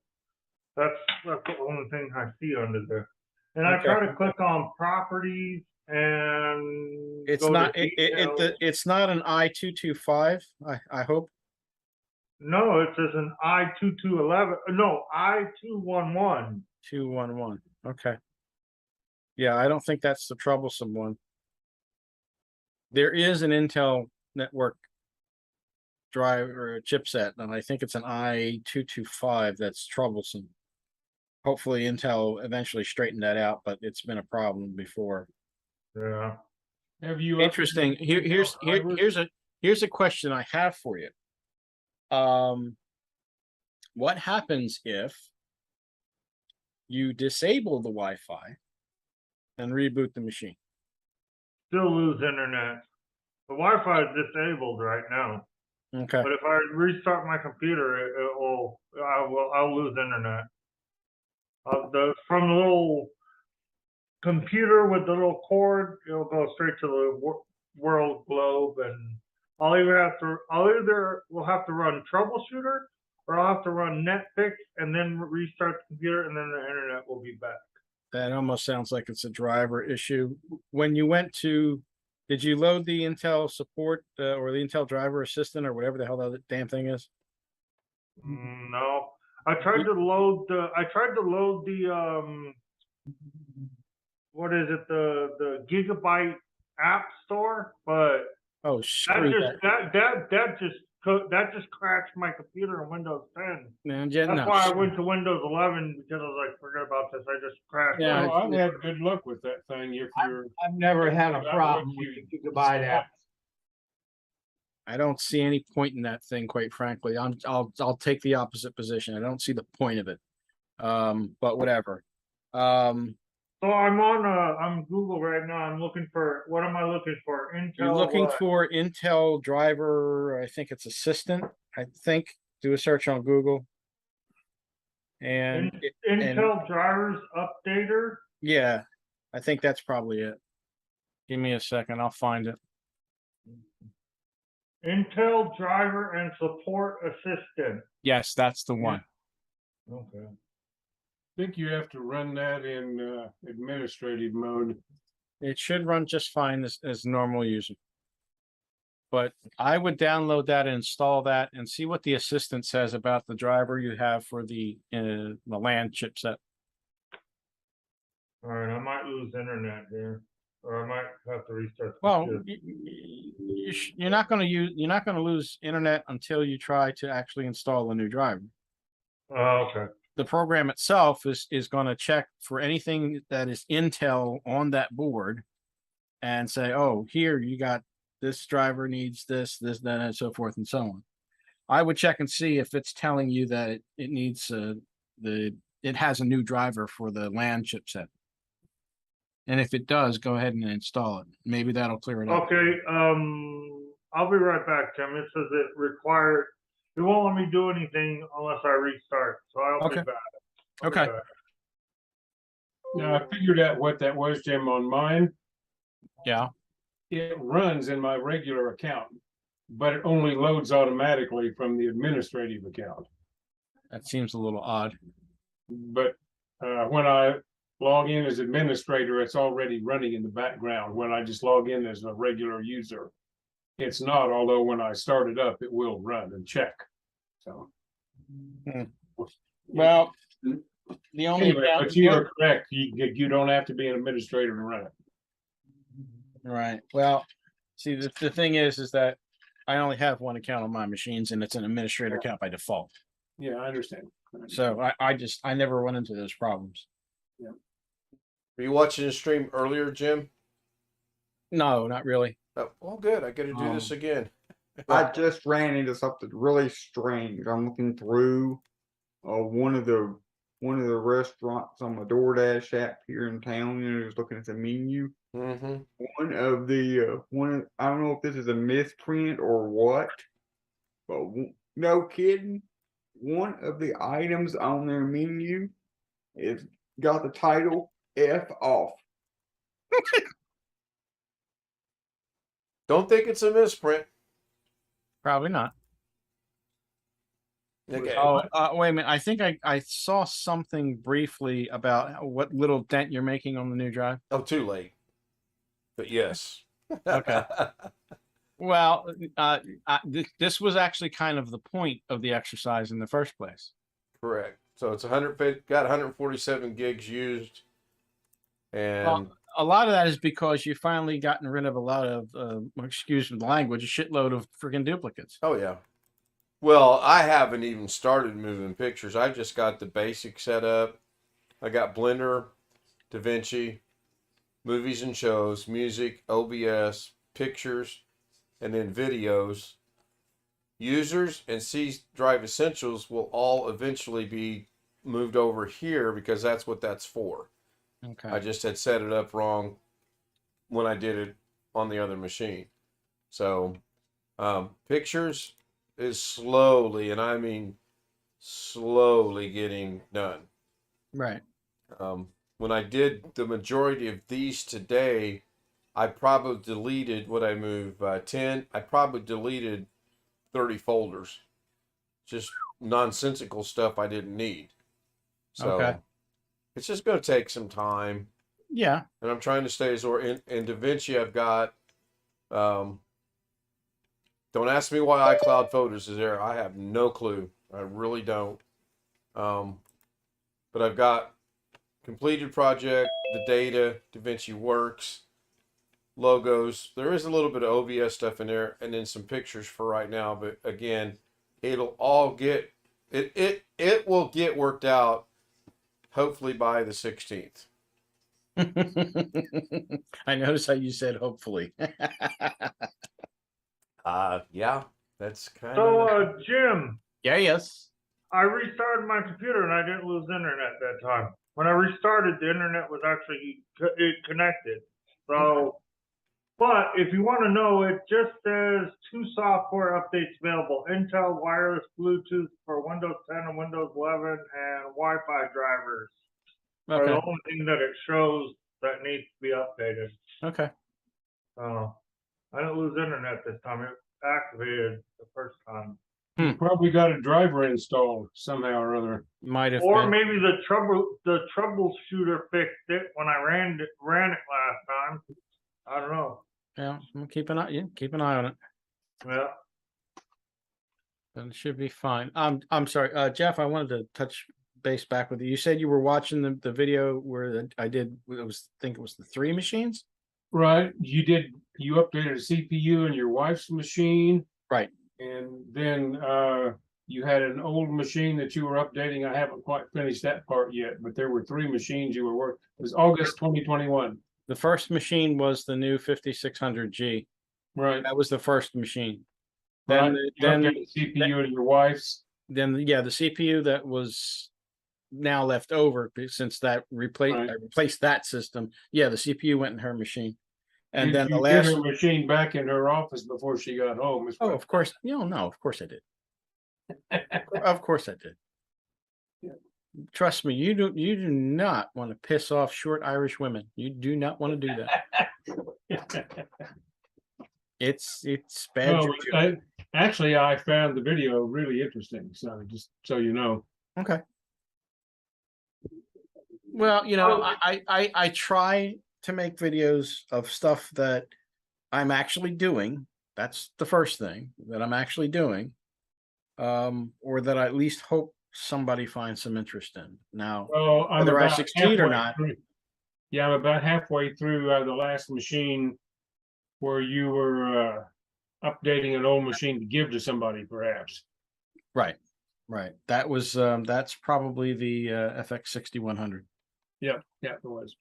that's the only thing I see under there. And I try to click on properties and It's go not to details. it's not an I225, I hope. No, it says an I2211. No, I211. 211. Okay. Yeah, I don't think that's the troublesome one. There is an Intel network driver chipset, and I think it's an I225 that's troublesome. Hopefully Intel eventually straightened that out, but it's been a problem before. Yeah. Have you Interesting. updated Here's a question I have for you. What happens if you disable the Wi-Fi and reboot the machine. Still lose internet. The Wi-Fi is disabled right now. Okay. But if I restart my computer, I'll lose internet. From the little computer with the little cord, it'll go straight to the world globe, and we'll have to run Troubleshooter, or I'll have to run Netflix and then restart the computer, and then the internet will be back. That almost sounds like it's a driver issue. When you went to, did you load the Intel support or the Intel driver assistant or whatever the hell that damn thing is? No, I tried to load the what is it, the Gigabyte App Store, but Oh, screw that just crashed my computer in Windows 10. Man, That's why I went to Windows 11, because I was like, forget about this. I just crashed. Yeah, No, I've had good luck with that thing. If you're, I've never had a That problem what with you the Gigabyte app. I don't see any point in that thing, quite frankly. I'll take the opposite position. I don't see the point of it. But whatever. So I'm Google right now. I'm looking for, what am I looking for? Intel. You're looking what? for Intel driver, I think it's assistant. I think do a search on Google. And Intel drivers updater. yeah, I think that's probably it. Give me a second, I'll find it. Intel driver and support assistant. Yes, that's the one. Okay. I think you have to run that in administrative mode. It should run just fine as normal user. But I would download that and install that and see what the assistant says about the driver you have for the LAN chipset. All right, I might lose internet here, or I might have to restart. The Well, computer. you're not going to lose internet until you try to actually install a new driver. Oh, okay. The program itself is going to check for anything that is Intel on that board and say, oh, here you got this driver needs this, that, and so forth and so on. I would check and see if it's telling you that it needs it has a new driver for the LAN chipset. And if it does, go ahead and install it. Maybe that'll clear it up. Okay, I'll be right back, Tim. It says it won't let me do anything unless I restart, so I'll be Okay. back. Okay. Now I figured out what that was, Jim, on mine. Yeah. It runs in my regular account, but it only loads automatically from the administrative account. That seems a little odd. But when I log in as administrator, it's already running in the background. When I just log in as a regular user, it's not, although when I start it up, it will run and check. So, Well, the only anyway, but you are correct. You don't have to be an administrator to run it. right. Well, see, the thing is that I only have one account on my machines, and it's an administrator account by default. Yeah, I understand. So I never run into those problems. Yeah. Were you watching the stream earlier, Jim? No, not really. Oh, well, good. I got to do this again. I just ran into something really strange. I'm looking through one of the restaurants on my DoorDash app here in town, and I was looking at the menu. Mm-hmm. One of I don't know if this is a misprint or what, but no kidding, one of the items on their menu is got the title F off. Don't think it's a misprint. Probably not. Okay. Oh, wait a minute. I think I saw something briefly about what little dent you're making on the new drive. Oh, too late. But yes. Okay. Well, this was actually kind of the point of the exercise in the first place. Correct. So it's got 147 gigs used, and Well, a lot of that is because you finally gotten rid of a lot of, excuse the language, a shitload of freaking duplicates. oh yeah. Well, I haven't even started moving pictures. I just got the basic setup. I got Blender, DaVinci, movies and shows, music, OBS, pictures, and then videos. Users and C Drive Essentials will all eventually be moved over here because that's what that's for. Okay. I just had set it up wrong when I did it on the other machine. So pictures is slowly, and I mean slowly, getting done. Right. When I did the majority of these today, I probably deleted what I moved 10. I probably deleted 30 folders, just nonsensical stuff I didn't need. So Okay. it's just going to take some time. Yeah. And I'm trying to stay as in DaVinci. I've got don't ask me why iCloud Photos is there. I have no clue. I really don't. But I've got completed project, the data, DaVinci Works, logos. There is a little bit of OBS stuff in there, and then some pictures for right now. But again, it'll all get it will get worked out hopefully by the 16th. I noticed how you said hopefully. Yeah, that's kind So, of Jim, Yeah, yes. I restarted my computer and I didn't lose internet that time. When I restarted, the internet was actually connected. So, but if you want to know, it just says 2 software updates available: Intel wireless Bluetooth for Windows 10 and Windows 11, and Wi-Fi drivers are the Okay. only thing that it shows that needs to be updated. Okay. I didn't lose internet this time. It activated the first time. You probably got a driver installed somehow or other. Might have Or been. maybe the troubleshooter fixed it when I ran it last time. I don't know. Yeah, we'll keep an eye. Yeah, keep an eye on it. Yeah. And it should be fine. I'm sorry, Jeff. I wanted to touch base back with you. You said you were watching the video where I did. I think it was the 3 machines. Right. You updated a CPU in your wife's machine. Right. And then you had an old machine that you were updating. I haven't quite finished that part yet, but there were 3 machines you were working. It was August 2021. The first machine was the new 5600G. Right. That was the first machine. Right. Then, You updated the CPU in your wife's. Then the CPU that was now left over since that Right. I replaced that system. Yeah, the CPU went in her machine. And Did then the you last get her machine back in her office before she got home? Oh, of course. No, of course I did. Of course I did. Trust me, you do not want to piss off short Irish women. You do not want to do that. It's bad. No, actually, I found the video really interesting. So just so you know. Okay. Well, I try to make videos of stuff that I'm actually doing. That's the first thing that I'm actually doing. Or that I at least hope somebody finds some interest in. Now, Well, I'm whether I about succeed or not. Yeah, I'm about halfway through the last machine where you were updating an old machine to give to somebody, perhaps. Right. That was that's probably the FX 6100. Yeah, it was.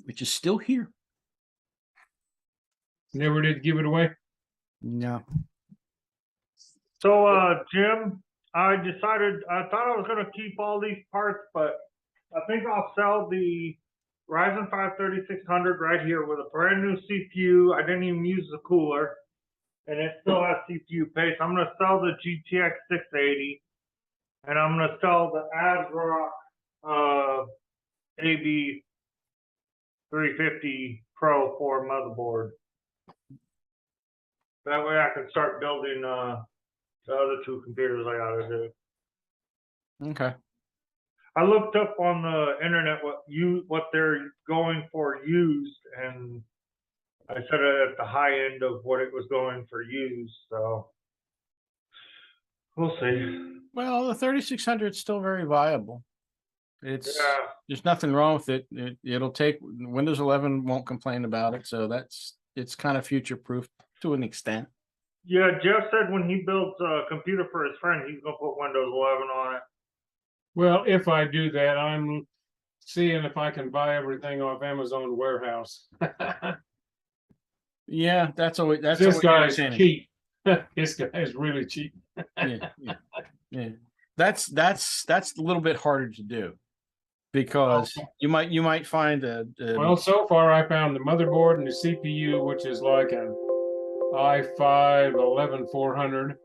Which is still here. Never did give it away. No. So, Jim, I thought I was going to keep all these parts, but I think I'll sell the Ryzen 5 3600 right here with a brand new CPU. I didn't even use the cooler, and it still has CPU paste. I'm going to sell the GTX 680, and I'm going to sell the ASRock AB 350 Pro 4 motherboard. That way I can start building the other 2 computers I gotta do. Okay. I looked up on the internet what they're going for used, and I said it at the high end of what it was going for used, so we'll see. Well, the 3600 is still very viable. There's nothing wrong with it. It'll take Windows 11 won't complain about it, so it's kind of future proof to an extent. Yeah, Jeff said when he builds a computer for his friend, he's gonna put Windows 11 on it. Well, if I do that, I'm seeing if I can buy everything off Amazon warehouse. Yeah, that's This guy's cheap. This guy is really cheap. Yeah. That's a little bit harder to do because you might find Well, so far I found the motherboard and the CPU, which is like an i5 11400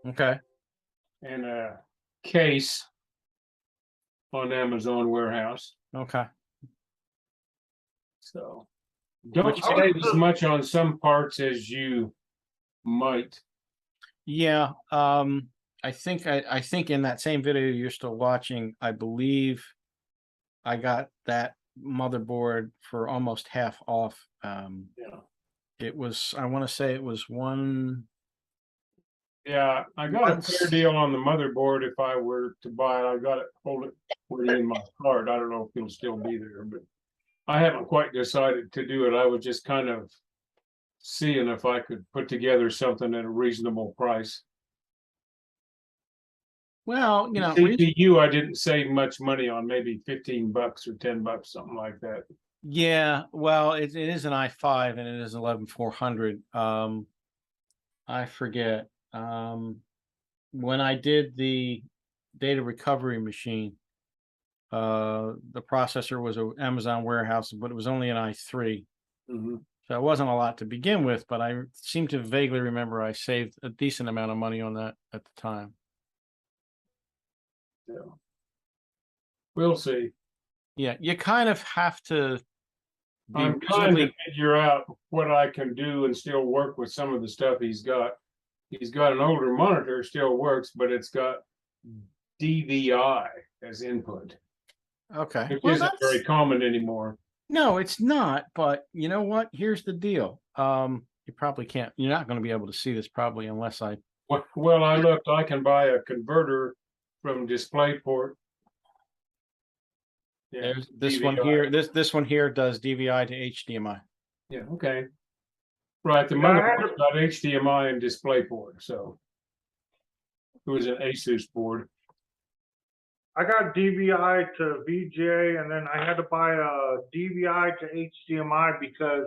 okay. and a case on Amazon warehouse. Okay. So don't Which- save as much on some parts as you might. Yeah. I think in that same video you're still watching, I believe I got that motherboard for almost half off. Yeah. It was, I want to say it was one. Yeah, I got a fair deal on the motherboard. If I were to buy it, I got it, hold it already in my card. I don't know if it'll still be there, but I haven't quite decided to do it. I was just kind of seeing if I could put together something at a reasonable price. Well, you know, CPU, I didn't save much money on, maybe $15 or $10, something like that. yeah, well, it is an i5 and it is 11400. I forget. When I did the data recovery machine, the processor was an Amazon warehouse, but it was only an i3. Mm-hmm. So it wasn't a lot to begin with, but I seem to vaguely remember I saved a decent amount of money on that at the time. Yeah. We'll see. Yeah, you kind of have to be I'm trying to reasonably- figure out what I can do and still work with some of the stuff he's got. He's got an older monitor, still works, but it's got DVI as input, Okay. which Well, isn't very common anymore. no, it's not, but you know what? Here's the deal. You probably can't, you're not going to be able to see this probably unless I. Well, I looked, I can buy a converter from DisplayPort. Yeah, There's this DVI. one here. This one here does DVI to HDMI. Yeah, okay. Right, the Yeah, I had motherboard's got HDMI and DisplayPort, so it was an Asus board. I got DVI to VGA, and then I had to buy a DVI to HDMI because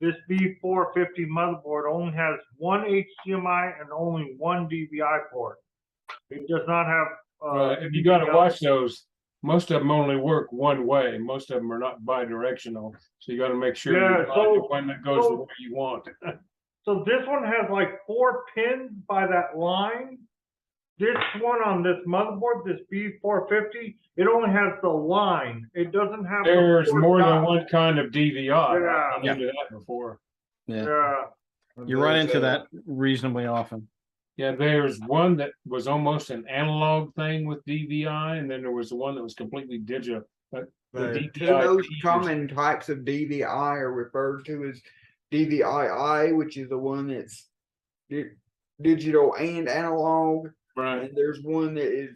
this B450 motherboard only has one HDMI and only one DVI port. It does not have. And you got to watch those. Most of them only work one way. Most of them are not bi-directional, so you got to make sure Yeah, you buy so- the one that goes the way you want. So this one has like 4 pins by that line. This one on this motherboard, this B450, it only has the line. It doesn't have. There's the more than dot. one kind of DVI. Yeah. I've run into that before. Yeah. Yeah. You run into that reasonably often. Yeah, there's one that was almost an analog thing with DVI, and then there was the one that was completely digital. But the The two DVI most is- common types of DVI are referred to as DVI-I, which is the one that's digital and analog. right. And there's one that is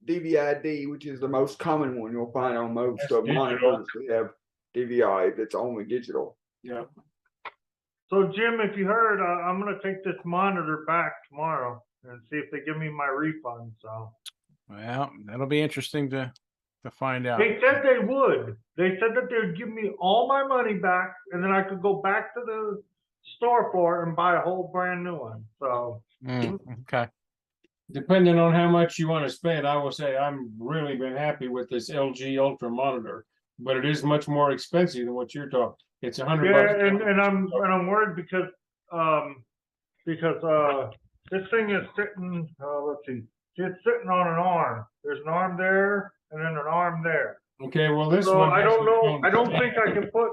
DVI-D, which is the most common one you'll find on most That's of digital. monitors that have DVI that's only digital. Yeah. So Jim, if you heard, I'm gonna take this monitor back tomorrow and see if they give me my refund. So Well, that'll be interesting to find out. they said they would. They said that they would give me all my money back, and then I could go back to the store for it and buy a whole brand new one. So Okay. Depending on how much you want to spend, I will say I'm really been happy with this LG Ultra monitor, but it is much more expensive than what you're talking. It's $100. yeah, and I'm worried because this thing is sitting. Let's see, it's sitting on an arm. There's an arm there, and then an arm there. Okay, well, this So one. I has don't know. its own- I don't think I can put.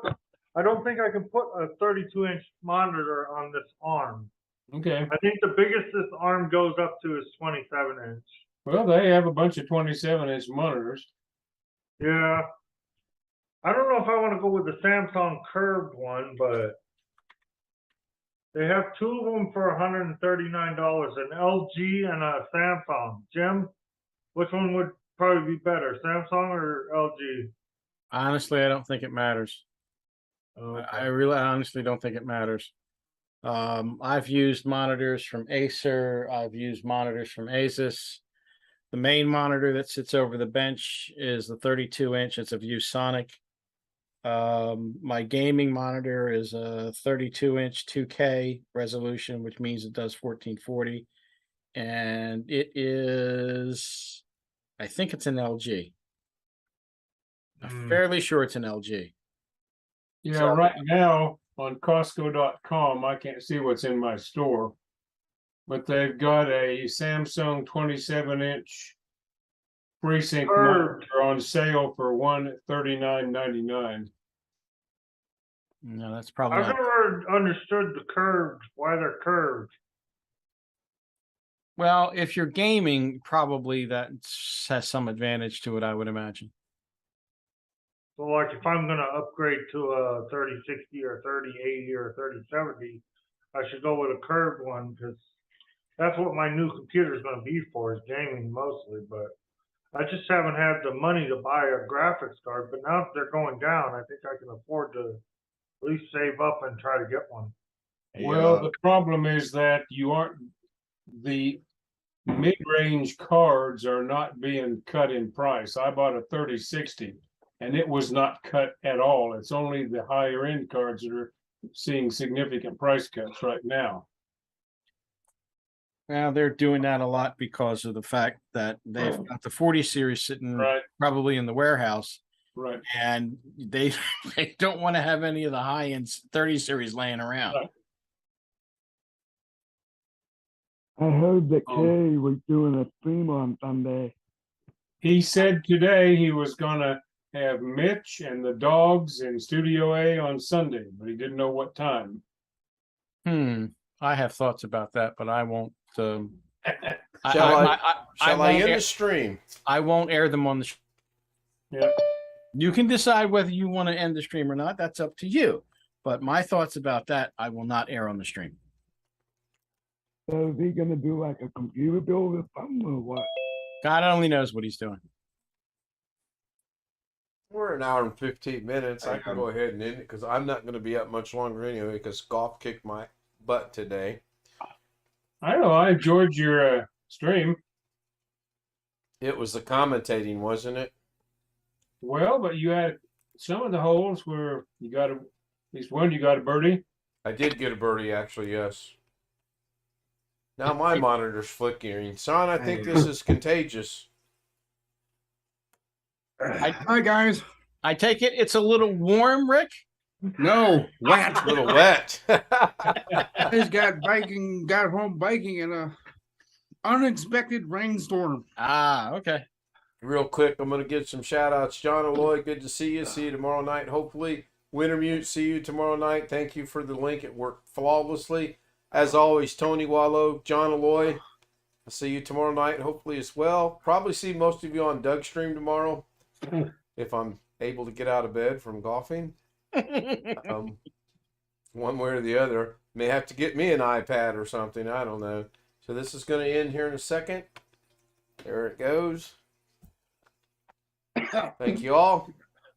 I don't think I can put a 32-inch monitor on this arm. Okay, I think the biggest this arm goes up to is 27-inch. well, they have a bunch of 27-inch monitors. Yeah. I don't know if I want to go with the Samsung curved one, but they have two of them for $139, an LG and a Samsung. Jim, which one would probably be better, Samsung or LG? Honestly, I don't think it matters. Okay. I really honestly don't think it matters. I've used monitors from Acer. I've used monitors from Asus. The main monitor that sits over the bench is the 32-inch. It's a ViewSonic. My gaming monitor is a 32-inch 2K resolution, which means it does 1440. And it is, I think it's an LG. I'm fairly sure it's an LG. Yeah, So- right now on Costco.com, I can't see what's in my store. But they've got a Samsung 27-inch FreeSync Curved. monitor on sale for $139.99. No, that's probably I've not. never understood the curved, why they're curved. Well, if you're gaming, probably that has some advantage to it, I would imagine. So like if I'm gonna upgrade to a 3060 or 3080 or 3070, I should go with a curved one because that's what my new computer is gonna be for, is gaming mostly, but I just haven't had the money to buy a graphics card, but now that they're going down, I think I can afford to at least save up and try to get one. Well, the problem is that the mid-range cards are not being cut in price. I bought a 3060 and it was not cut at all. It's only the higher end cards that are seeing significant price cuts right now. Now they're doing that a lot because of the fact that they've got the 40 series sitting Right, probably in the warehouse, right. and they they don't want to have any of the high end 30 series laying around. Right. I heard that Um, Kay was doing a stream on Sunday. He said today he was gonna have Mitch and the dogs in Studio A on Sunday, but he didn't know what time. I have thoughts about that, but I won't. Shall I won't end air, the stream? I won't air them on the. Yeah. You can decide whether you want to end the stream or not. That's up to you. But my thoughts about that, I will not air on the stream. So is he gonna do like a computer build or something or what? God only knows what he's doing. We're an hour and 15 minutes. I can go ahead and end it because I'm not going to be up much longer anyway because golf kicked my butt today. I don't know, I enjoyed your stream. It was the commentating, wasn't it? Well, but you had some of the holes where you got at least one, you got a birdie. I did get a birdie, actually, yes. Now my monitor's flickering. Son, I think this is contagious. Hi guys. I take it it's a little warm, Rick? No, wet. A little wet. I just got home biking in a unexpected rainstorm. Ah, okay. Real quick, I'm going to give some shout outs. John Aloy, good to see you. See you tomorrow night, hopefully. Wintermute, see you tomorrow night. Thank you for the link. It worked flawlessly. As always, Tony Wallow, John Aloy, I'll see you tomorrow night, hopefully as well. Probably see most of you on Doug's stream tomorrow if I'm able to get out of bed from golfing. One way or the other. May have to get me an iPad or something. I don't know. So this is going to end here in a second. There it goes. Thank you all.